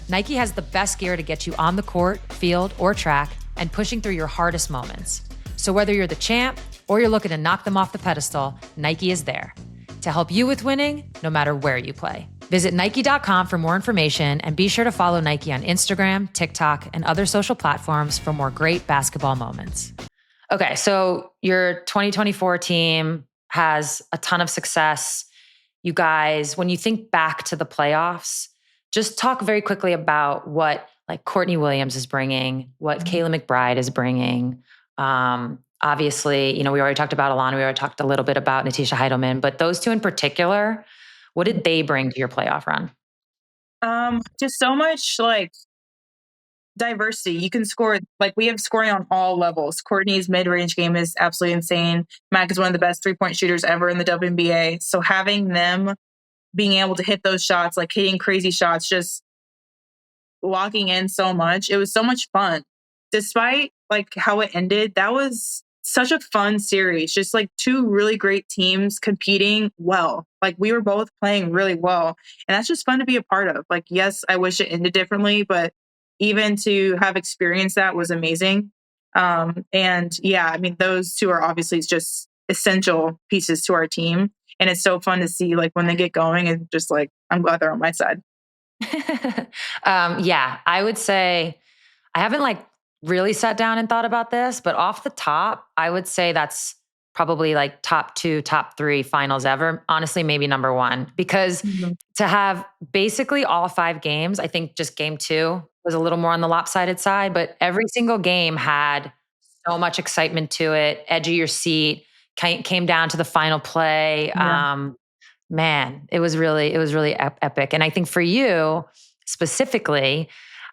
S1: Nike has the best gear to get you on the court, field, or track and pushing through your hardest moments. So whether you're the champ or you're looking to knock them off the pedestal, Nike is there to help you with winning no matter where you play. Visit Nike.com for more information and be sure to follow Nike on Instagram, TikTok, and other social platforms for more great basketball moments. Okay, so your 2024 team has a ton of success. You guys, when you think back to the playoffs, just talk very quickly about what like Courtney Williams is bringing, what Kayla McBride is bringing. Obviously, we already talked about Alana. We already talked a little bit about Napheesa Heidelman, but those two in particular, what did they bring to your playoff run?
S2: Just so much like diversity. You can score, like we have scoring on all levels. Courtney's mid-range game is absolutely insane. Mac is one of the best 3-point shooters ever in the WNBA. So having them being able to hit those shots, like hitting crazy shots, just locking in so much. It was so much fun. Despite like how it ended, that was such a fun series. Just like two really great teams competing well. Like we were both playing really well. And that's just fun to be a part of. Like, yes, I wish it ended differently, but even to have experienced that was amazing. And yeah, I mean, those two are obviously just essential pieces to our team. And it's so fun to see like when they get going and just like, I'm glad they're on my side.
S1: Yeah, I would say I haven't like really sat down and thought about this, but off the top, I would say that's probably like top two, top three finals ever. Honestly, maybe number one, because
S2: Mhm.
S1: to have basically all 5 games, I think just game two was a little more on the lopsided side, but every single game had so much excitement to it, edge of your seat, came down to the final play.
S2: Yeah.
S1: Man, it was really epic. And I think for you specifically,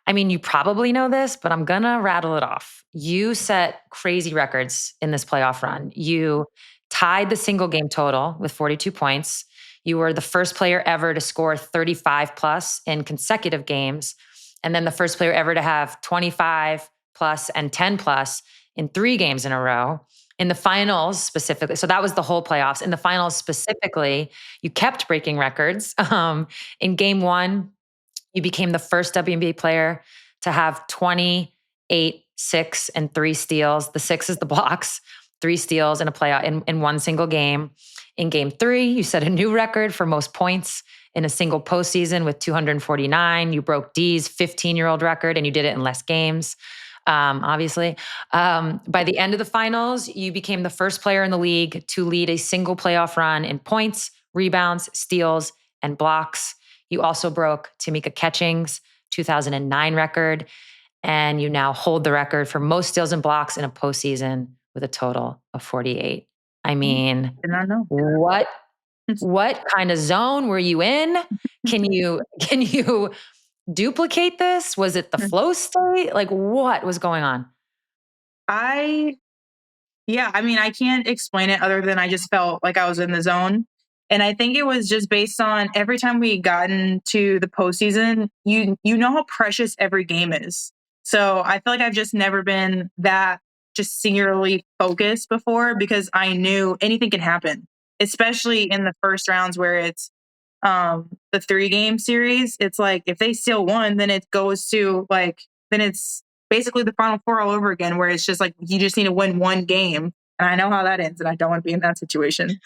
S1: I mean, you probably know this, but I'm gonna rattle it off. You set crazy records in this playoff run. You tied the single game total with 42 points. You were the first player ever to score 35 plus in consecutive games. And then the first player ever to have 25 plus and 10 plus in 3 games in a row. In the finals specifically, so that was the whole playoffs. In the finals specifically, you kept breaking records. In game one, you became the first WNBA player to have 28, 6, and 3 steals. The 6 is the blocks, 3 steals in a playoff in one single game. In game 3, you set a new record for most points in a single postseason with 249. You broke Dee's 15-year-old record, and you did it in less games. Obviously, by the end of the finals, you became the first player in the league to lead a single playoff run in points, rebounds, steals, and blocks. You also broke Tamika Catching's 2009 record, and you now hold the record for most steals and blocks in a postseason with a total of 48. I mean,
S2: Did not know.
S1: what kind of zone were you in? Can you duplicate this? Was it the flow state? Like what was going on?
S2: I Yeah, I mean, I can't explain it other than I just felt like I was in the zone. And I think it was just based on every time we gotten to the postseason, you know how precious every game is. So I feel like I've just never been that just singularly focused before because I knew anything can happen, especially in the first rounds where it's the 3-game series. It's like if they steal one, then it goes to like then it's basically the final four all over again, where it's just like you just need to win one game. And I know how that ends, and I don't want to be in that situation,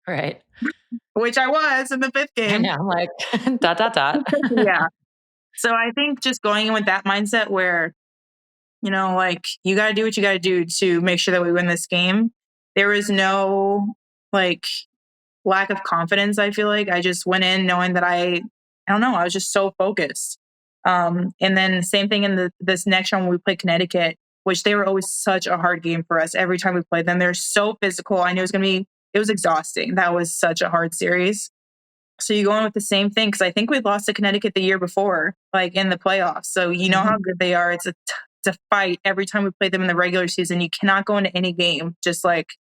S1: Right.
S2: which I was in the 5th
S1: I
S2: game.
S1: know, I'm like dot dot dot.
S2: Yeah. So I think just going in with that mindset where, like you got to do what you got to do to make sure that we win this game. There was no like lack of confidence. I feel like I just went in knowing that I don't know, I was just so focused. And then same thing in this next round when we played Connecticut, which they were always such a hard game for us. Every time we played them, they're so physical. I knew it was exhausting. That was such a hard series. So you go in with the same thing because I think we lost to Connecticut the year before, like in the playoffs. So you know how good they are. It's a fight every time we play them in the regular season. You cannot go into any game just like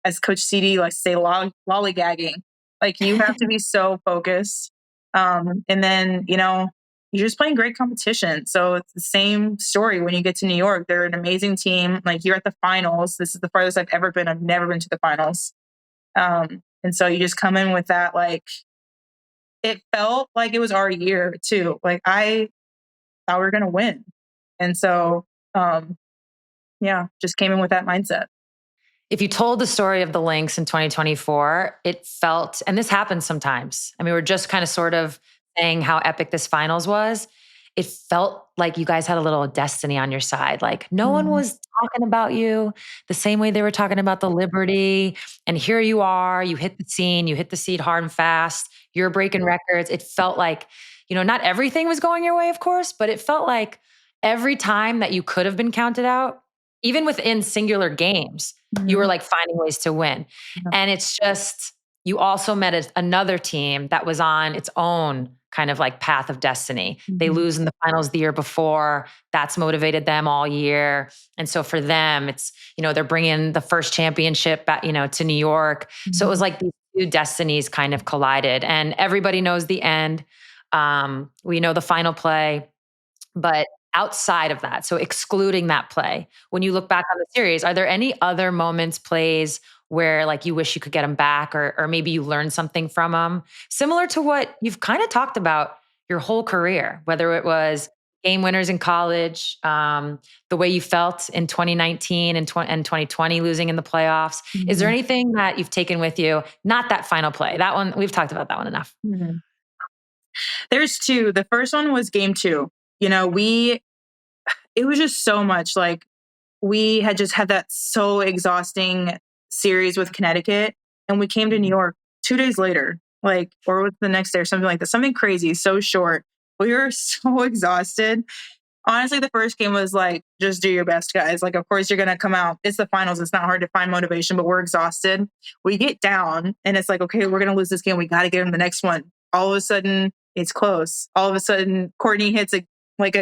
S2: as Coach CD likes to say, lollygagging. Like you have to be so focused. And then, you're just playing great competition. So it's the same story when you get to New York. They're an amazing team. Like you're at the finals. This is the farthest I've ever been. I've never been to the finals. And so you just come in with that, like, it felt like it was our year too. Like I thought we were going to win. And so, yeah, just came in with that mindset.
S1: If you told the story of the Lynx in 2024, it felt, and this happens sometimes. I mean, we're just kind of sort of saying how epic this finals was. It felt like you guys had a little destiny on your side. Like no one
S2: Mhm.
S1: was talking about you the same way they were talking about the Liberty. And here you are, you hit the scene, you hit the seat hard and fast. You're breaking records. It felt like, not everything was going your way, of course, but it felt like every time that you could have been counted out, even within singular games, you were
S2: Mhm.
S1: like finding ways to win.
S2: Yeah.
S1: And it's just, you also met another team that was on its own kind of like path of destiny. They
S2: Mhm.
S1: lose in the finals the year before. That's motivated them all year. And so for them, it's, they're bringing the first championship back, to New York. So it was
S2: Mhm.
S1: like these two destinies kind of collided, and everybody knows the end. We know the final play, but outside of that, so excluding that play, when you look back on the series, are there any other moments, plays where like you wish you could get them back, or maybe you learned something from them, similar to what you've kind of talked about your whole career, whether it was game winners in college, the way you felt in 2019 and 2020 losing in the playoffs? Is there
S2: Mhm.
S1: anything that you've taken with you? Not that final play. That one, we've talked about that one enough.
S2: Mhm. There's two. The first one was game two. You know, it was just so much like we had just had that so exhausting series with Connecticut, and we came to New York 2 days later, like, or was the next day or something like that, something crazy, so short. We were so exhausted. Honestly, the first game was like, just do your best, guys. Like, of course, you're going to come out. It's the finals. It's not hard to find motivation, but we're exhausted. We get down, and it's like, okay, we're going to lose this game. We got to get in the next one. All of a sudden, it's close. All of a sudden, Courtney hits a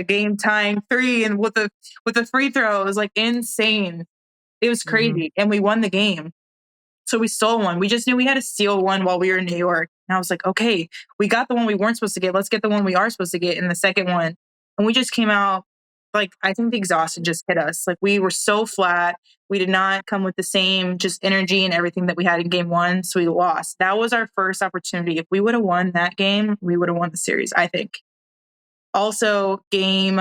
S2: game tying three, and with a free throw, it was like insane. It was
S1: Mhm.
S2: crazy, and we won the game. So we stole one. We just knew we had to steal one while we were in New York. And I was like, okay, we got the one we weren't supposed to get. Let's get the one we are supposed to get in the second one. And we just came out like, I think the exhaustion just hit us. Like, we were so flat. We did not come with the same just energy and everything that we had in game one. So we lost. That was our first opportunity. If we would have won that game, we would have won the series, I think. Also, game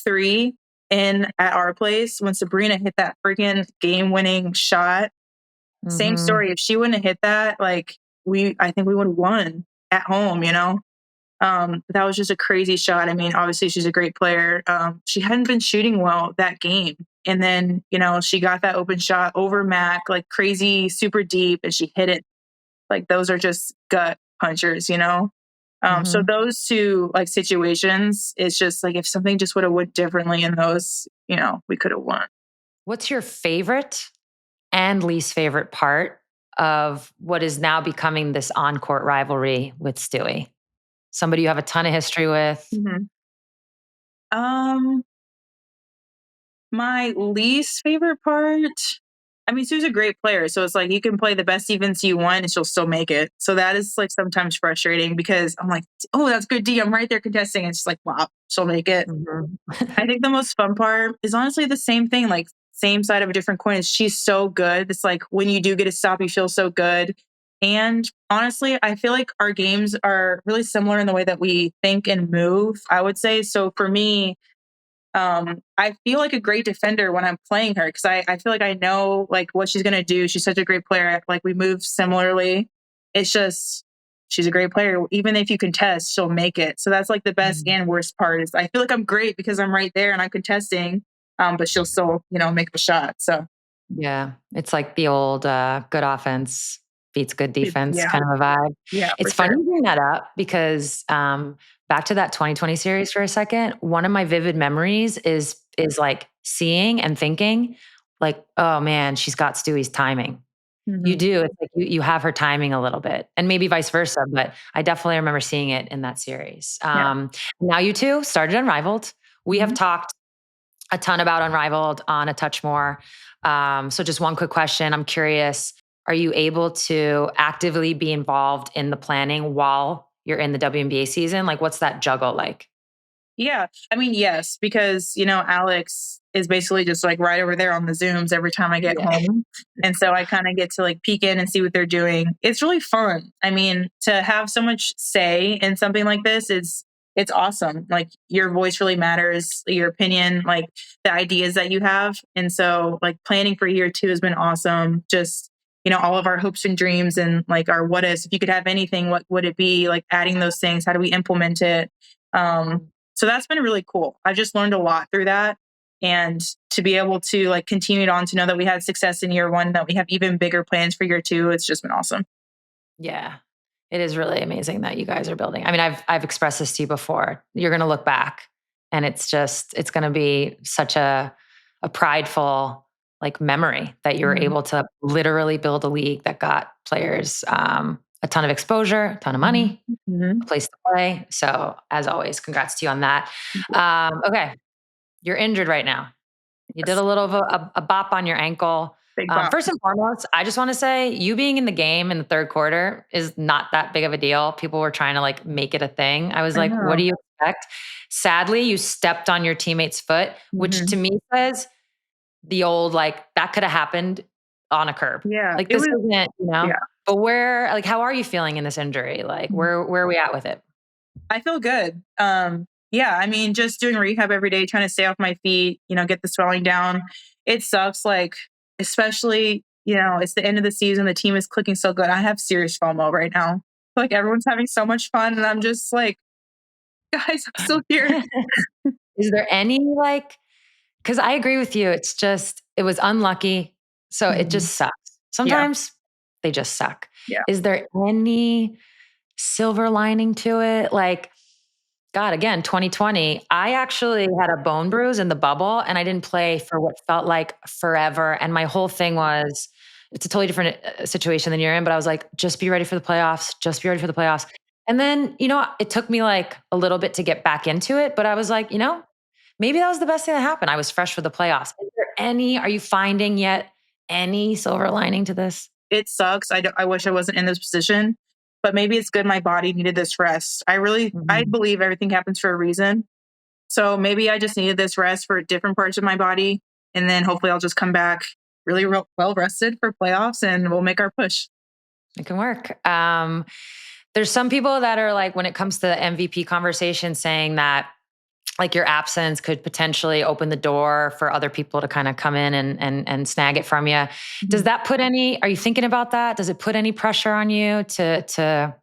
S2: three in at our place, when Sabrina hit that freaking game winning shot, same
S1: Mhm.
S2: story. If she wouldn't have hit that, like, I think we would have won at home, you know? That was just a crazy shot. I mean, obviously she's a great player. She hadn't been shooting well that game. And then, she got that open shot over Mac, like crazy, super deep, and she hit it. Like, those are just gut punchers. So
S1: Mhm.
S2: those two like situations, it's just like if something just would have went differently in those, we could have won.
S1: What's your favorite and least favorite part of what is now becoming this on-court rivalry with Stewie? Somebody you have a ton of history with.
S2: Mhm. Um, My least favorite part, I mean, Sue's a great player. So it's like you can play the best defense you want and she'll still make it. So that is like sometimes frustrating because I'm like, oh, that's good D. I'm right there contesting. And she's like, wow, she'll make it.
S1: Mhm.
S2: I think the most fun part is honestly the same thing, like same side of a different coin. Is she's so good. It's like when you do get a stop, you feel so good. And honestly, I feel like our games are really similar in the way that we think and move, I would say. So for me, I feel like a great defender when I'm playing her because I feel like I know like what she's gonna do. She's such a great player. Like we move similarly. It's just she's a great player. Even if you contest, she'll make it. So that's like the best
S1: Mhm.
S2: and worst part is I feel like I'm great because I'm right there and I'm contesting. But she'll still, make the shot. So
S1: Yeah, it's like the old good offense beats good defense
S2: yeah,
S1: kind of a vibe.
S2: yeah, for
S1: It's funny
S2: sure.
S1: you bring that up because back to that 2020 series for a second. One of my vivid memories is like seeing and thinking, like, oh man, she's got Stewie's timing. You
S2: Hmm.
S1: do. It's like you have her timing a little bit, and maybe vice versa. But I definitely remember seeing it in that series.
S2: Yeah.
S1: Now you two started Unrivaled. We have
S2: Hmm.
S1: talked a ton about Unrivaled on A Touch More. So just one quick question. I'm curious, are you able to actively be involved in the planning while you're in the WNBA season? Like, what's that juggle like?
S2: Yeah. I mean, yes, because, Alex is basically just like right over there on the Zooms every time I get
S1: Yeah.
S2: home. And so I kind of get to like peek in and see what they're doing. It's really fun. I mean, to have so much say in something like this is it's awesome. Like your voice really matters, your opinion, like the ideas that you have. And so like planning for year two has been awesome. Just, all of our hopes and dreams and like our what ifs. If you could have anything, what would it be? Like adding those things, how do we implement it? Um, so that's been really cool. I've just learned a lot through that. And to be able to like continue it on to know that we had success in year one, that we have even bigger plans for year two, it's just been awesome.
S1: Yeah. It is really amazing that you guys are building. I mean, I've expressed this to you before. You're going to look back and it's going to be such a prideful like memory that you're
S2: Mhm.
S1: able to literally build a league that got players a ton of exposure, a ton of money, a place to play. So as always, congrats to you on that. Okay. You're injured right now. You did a little of a bop on your ankle.
S2: Big bop.
S1: First and foremost, I just want to say you being in the game in the third quarter is not that big of a deal. People were trying to like make it a thing. I was
S2: I
S1: like, what
S2: know.
S1: do you expect? Sadly, you stepped on your teammate's foot, which to me says the old, like, that could have happened on a curb.
S2: Yeah,
S1: Like,
S2: it
S1: this
S2: was.
S1: isn't,
S2: Yeah.
S1: but like, how are you feeling in this injury? Like, where are we at with it?
S2: I feel good. Yeah, I mean, just doing rehab every day, trying to stay off my feet, get the swelling down. It sucks, like, especially, it's the end of the season. The team is clicking so good. I have serious FOMO right now. Like, everyone's having so much fun. And I'm just like, guys, I'm still here.
S1: Is there any, like, because I agree with you. It's just, it was unlucky. So it just sucks.
S2: Yeah.
S1: Sometimes they just suck.
S2: Yeah.
S1: Is there any silver lining to it? Like, God, again, 2020, I actually had a bone bruise in the bubble and I didn't play for what felt like forever. And my whole thing was, it's a totally different situation than you're in, but I was like, just be ready for the playoffs, just be ready for the playoffs. And then, it took me like a little bit to get back into it, but I was like, maybe that was the best thing that happened. I was fresh for the playoffs. Are you finding yet any silver lining to this?
S2: It sucks. I wish I wasn't in this position, but maybe it's good my body needed this rest. I believe everything happens for a reason. So maybe I just needed this rest for different parts of my body. And then hopefully I'll just come back really well rested for playoffs and we'll make our push.
S1: It can work. There's some people that are like, when it comes to the MVP conversation, saying that like your absence could potentially open the door for other people to kind of come in and snag it from you. Does that are you thinking about that? Does it put any pressure on you to,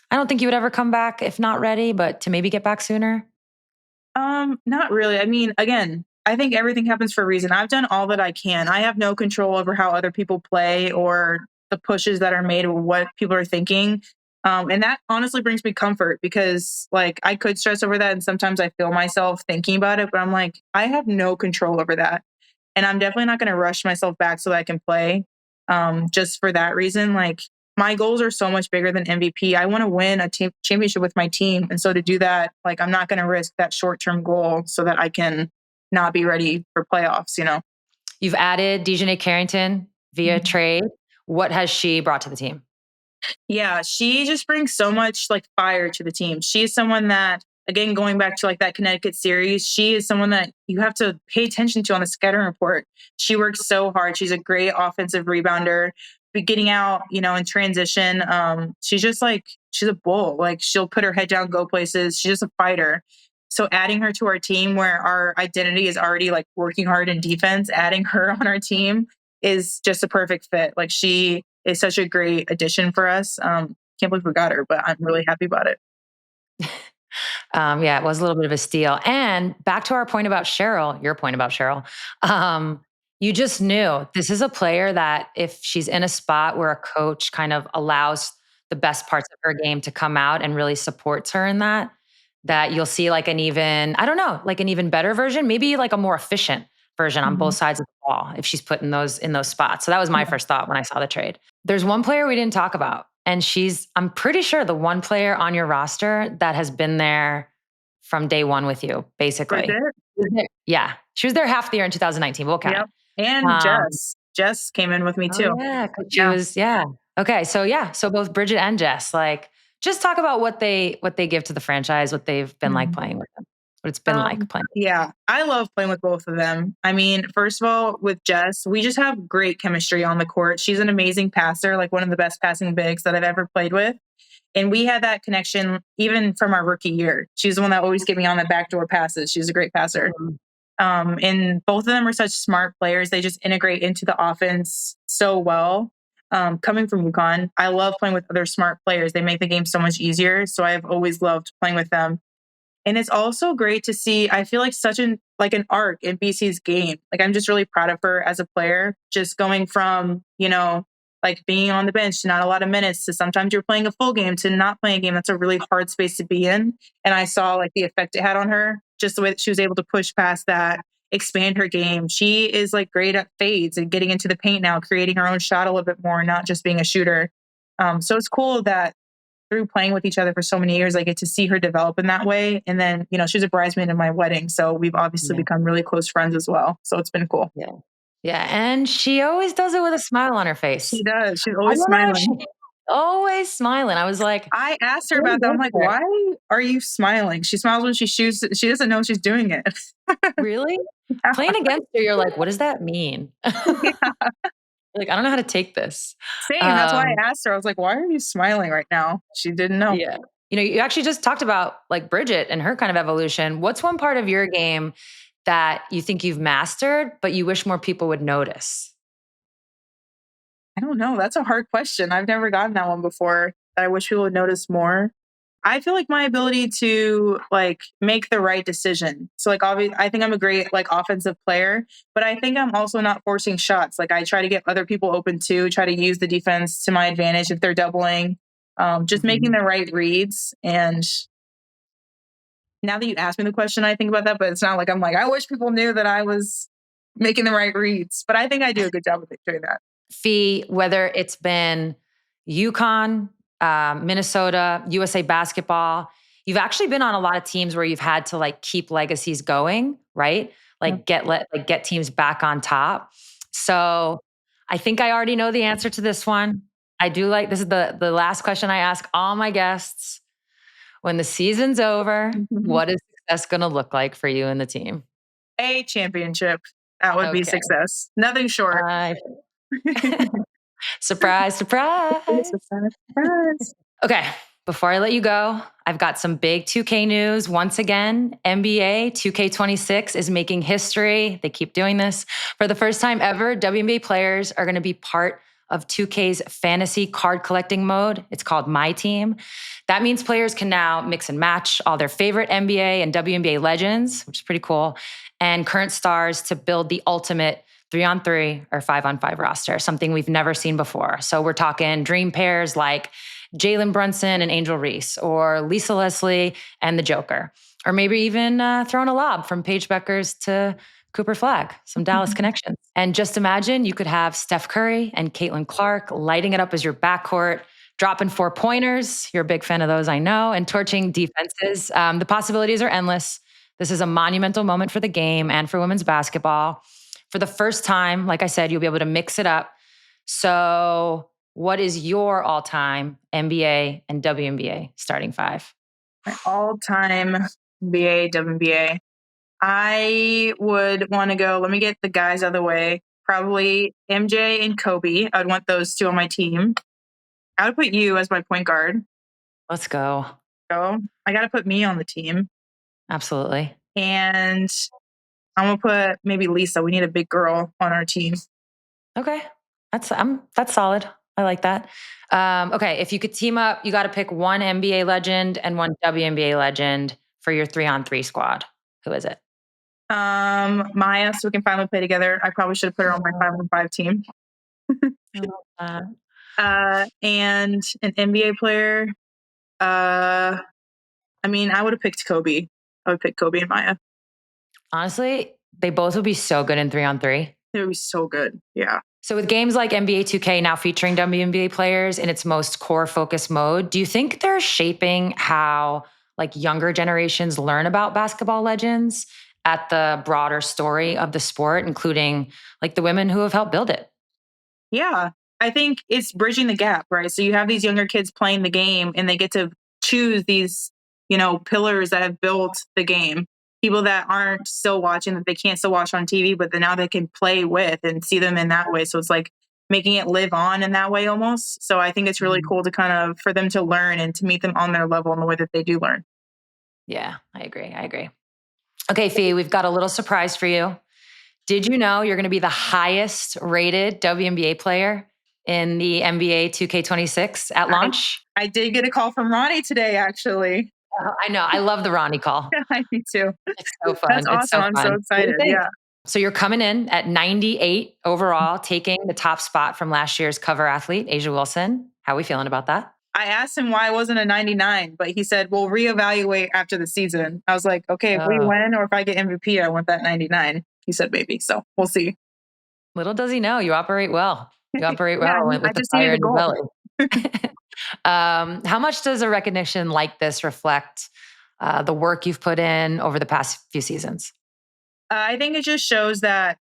S1: I don't think you would ever come back if not ready, but to maybe get back sooner?
S2: Not really. I mean, again, I think everything happens for a reason. I've done all that I can. I have no control over how other people play or the pushes that are made or what people are thinking. And that honestly brings me comfort because like I could stress over that. And sometimes I feel myself thinking about it, but I'm like, I have no control over that. And I'm definitely not going to rush myself back so that I can play. Just for that reason, like my goals are so much bigger than MVP. I want to win a team championship with my team. And so to do that, like I'm not going to risk that short-term goal so that I can not be ready for playoffs,
S1: You've added DeJounte Carrington via trade. What has she brought to the team?
S2: Yeah, she just brings so much like fire to the team. She's someone that, again, going back to like that Connecticut series, she is someone that you have to pay attention to on the scouting report. She works so hard. She's a great offensive rebounder. But getting out, in transition, she's just like, she's a bull. Like she'll put her head down, go places. She's just a fighter. So adding her to our team where our identity is already like working hard in defense, adding her on our team is just a perfect fit. Like she is such a great addition for us. Can't believe we got her, but I'm really happy about it.
S1: Yeah, it was a little bit of a steal. And back to our point about Cheryl, your point about Cheryl, you just knew this is a player that if she's in a spot where a coach kind of allows the best parts of her game to come out and really supports her in that you'll see like I don't know, like an even better version, maybe like a more efficient version on both sides of the ball if she's put in those spots. So that was my first thought when I saw the trade. There's one player we didn't talk about, and I'm pretty sure the one player on your roster that has been there from day one with you, basically. Yeah. She was there half the year in 2019. We'll count it.
S2: And Jess came in with me too.
S1: Yeah. She was, yeah. Okay. So yeah. So both Bridget and Jess, like, just talk about what they give to the franchise, what they've been like playing with them. What it's been like playing.
S2: Yeah, I love playing with both of them. I mean, first of all, with Jess, we just have great chemistry on the court. She's an amazing passer, like one of the best passing bigs that I've ever played with. And we had that connection even from our rookie year. She's the one that always get me on the backdoor passes. She's a great passer. And both of them are such smart players. They just integrate into the offense so well. Coming from UConn, I love playing with other smart players. They make the game so much easier. So I've always loved playing with them. And it's also great to see, I feel like such an arc in BC's game. Like I'm just really proud of her as a player, just going from, like being on the bench to not a lot of minutes to sometimes you're playing a full game to not playing a game. That's a really hard space to be in. And I saw like the effect it had on her, just the way that she was able to push past that, expand her game. She is like great at fades and getting into the paint now, creating her own shot a little bit more, not just being a shooter. So it's cool that through playing with each other for so many years, I get to see her develop in that way. And then, she's a bridesmaid in my wedding. So we've obviously become really close friends as well. So it's been cool.
S1: Yeah. Yeah. And she always does it with a smile on her face.
S2: She does. She's
S1: I
S2: always
S1: don't know.
S2: smiling.
S1: She's always smiling. I was like,
S2: I asked her
S1: really
S2: about that. I'm
S1: good
S2: like,
S1: for her.
S2: why are you smiling? She smiles when she shoots. She doesn't know she's doing it.
S1: Really? Playing against her, you're like, what does that mean? Like, I don't know how to take this.
S2: Same. That's why I asked her. I was like, why are you smiling right now? She didn't know.
S1: Yeah. You actually just talked about like Bridget and her kind of evolution. What's one part of your game that you think you've mastered, but you wish more people would notice?
S2: I don't know. That's a hard question. I've never gotten that one before. That I wish people would notice more. I feel like my ability to like make the right decision. So like obviously I think I'm a great like offensive player, but I think I'm also not forcing shots. Like I try to get other people open too, try to use the defense to my advantage if they're doubling. Just making the right reads. And now that you asked me the question, I think about that, but it's not like I'm like, I wish people knew that I was making the right reads. But I think I do a good job of doing that.
S1: Phee, whether it's been UConn, Minnesota, USA basketball, you've actually been on a lot of teams where you've had to like keep legacies going, right? Like get teams back on top. So I think I already know the answer to this one. I do like this is the last question I ask all my guests. When the season's over, what is success going to look like for you and the team?
S2: A championship. That would be success. Nothing short.
S1: Surprise, surprise.
S2: Surprise.
S1: Okay, before I let you go, I've got some big 2K news. Once again, NBA 2K26 is making history. They keep doing this. For the first time ever, WNBA players are going to be part of 2K's fantasy card collecting mode. It's called My Team. That means players can now mix and match all their favorite NBA and WNBA legends, which is pretty cool, and current stars to build the ultimate 3-on-3 or 5-on-5 roster, something we've never seen before. So we're talking dream pairs like Jalen Brunson and Angel Reese, or Lisa Leslie and the Joker, or maybe even throwing a lob from Paige Beckers to Cooper Flagg, some Dallas connections. And just imagine you could have Steph Curry and Caitlin Clark lighting it up as your backcourt, dropping 4-pointers. You're a big fan of those, I know, and torching defenses. The possibilities are endless. This is a monumental moment for the game and for women's basketball. For the first time, like I said, you'll be able to mix it up. So what is your all-time NBA and WNBA starting five?
S2: My all-time NBA, WNBA. I would want to go, let me get the guys out of the way. Probably MJ and Kobe. I would want those two on my team. I would put you as my point guard.
S1: Let's go.
S2: I got to put me on the team.
S1: Absolutely.
S2: And I'm going to put maybe Lisa. We need a big girl on our team.
S1: Okay. That's solid. I like that. Okay. If you could team up, you got to pick one NBA legend and one WNBA legend for your 3-on-3 squad. Who is it?
S2: Maya, so we can finally play together. I probably should have put her on my 5-on-5 team.
S1: I love that.
S2: And an NBA player. I would have picked Kobe. I would pick Kobe and Maya.
S1: Honestly, they both would be so good in 3-on-3.
S2: They would be so good. Yeah.
S1: So with games like NBA 2K now featuring WNBA players in its most core focus mode, do you think they're shaping how like younger generations learn about basketball legends at the broader story of the sport, including like the women who have helped build it?
S2: Yeah. I think it's bridging the gap, right? So you have these younger kids playing the game and they get to choose these, pillars that have built the game. People that aren't still watching, that they can't still watch on TV, but then now they can play with and see them in that way. So it's like making it live on in that way almost. So I think it's really cool to kind of, for them to learn and to meet them on their level in the way that they do learn.
S1: Yeah, I agree. Okay, Phee, we've got a little surprise for you. Did you know you're going to be the highest rated WNBA player in the NBA 2K26 at launch?
S2: I did get a call from Ronnie today, actually.
S1: I know. I love the Ronnie call.
S2: I do too.
S1: It's so fun.
S2: That's awesome. I'm so excited. Yeah.
S1: So you're coming in at 98 overall, taking the top spot from last year's cover athlete, Asia Wilson. How are we feeling about that?
S2: I asked him why I wasn't a 99, but he said, we'll reevaluate after the season. I was like, okay, if we win or if I get MVP, I want that 99. He said, maybe. So we'll see.
S1: Little does he know, you operate well. You operate well with
S2: I
S1: the
S2: just
S1: fire
S2: needed
S1: in your belly. How much does a recognition like this reflect the work you've put in over the past few seasons?
S2: I think it just shows that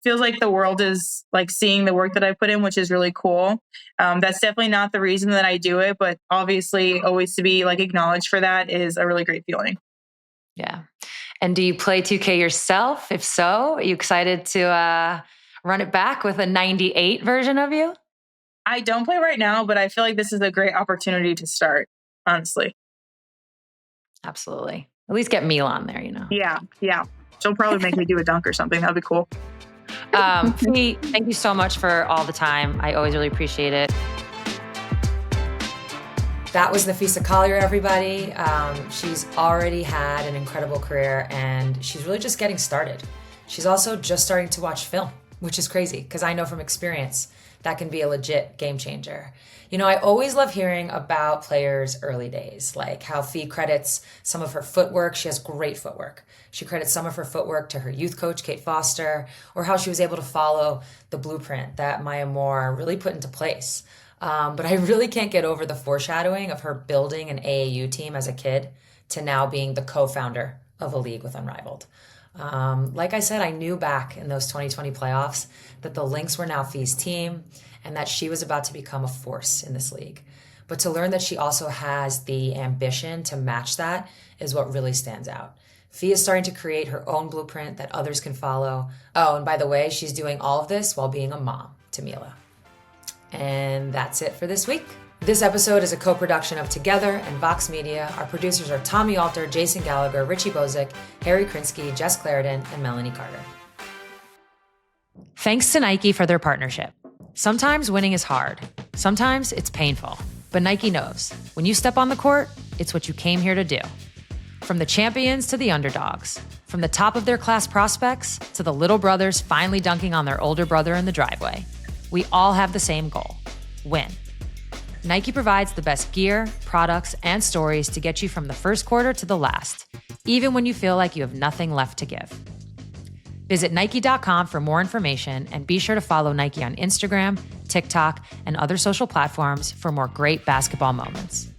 S2: feels like the world is like seeing the work that I put in, which is really cool. That's definitely not the reason that I do it, but obviously always to be like acknowledged for that is a really great feeling.
S1: Yeah. And do you play 2K yourself? If so, are you excited to run it back with a 98 version of you?
S2: I don't play right now, but I feel like this is a great opportunity to start, honestly.
S1: Absolutely. At least get Mila on there, you know.
S2: Yeah. Yeah. She'll probably make me do a dunk or something. That'd be cool.
S1: Phee, thank you so much for all the time. I always really appreciate it. That was Napheesa Collier, everybody. She's already had an incredible career, and she's really just getting started. She's also just starting to watch film, which is crazy because I know from experience that can be a legit game changer. You know, I always love hearing about players' early days, like how Phee credits some of her footwork. She has great footwork. She credits some of her footwork to her youth coach, Kate Foster, or how she was able to follow the blueprint that Maya Moore really put into place. But I really can't get over the foreshadowing of her building an AAU team as a kid to now being the co-founder of a league with Unrivaled. Like I said, I knew back in those 2020 playoffs that the Lynx were now Phee's team and that she was about to become a force in this league. But to learn that she also has the ambition to match that is what really stands out. Phee is starting to create her own blueprint that others can follow. Oh, and by the way, she's doing all of this while being a mom to Mila. And that's it for this week. This episode is a co-production of Together and Vox Media. Our producers are Tommy Alter, Jason Gallagher, Richie Bozick, Harry Krinsky, Jess Clarendon, and Melanie Carter. Thanks to Nike for their partnership. Sometimes winning is hard. Sometimes it's painful. But Nike knows, when you step on the court, it's what you came here to do. From the champions to the underdogs, from the top of their class prospects to the little brothers finally dunking on their older brother in the driveway, we all have the same goal: win. Nike provides the best gear, products, and stories to get you from the first quarter to the last, even when you feel like you have nothing left to give. Visit Nike.com for more information and be sure to follow Nike on Instagram, TikTok, and other social platforms for more great basketball moments.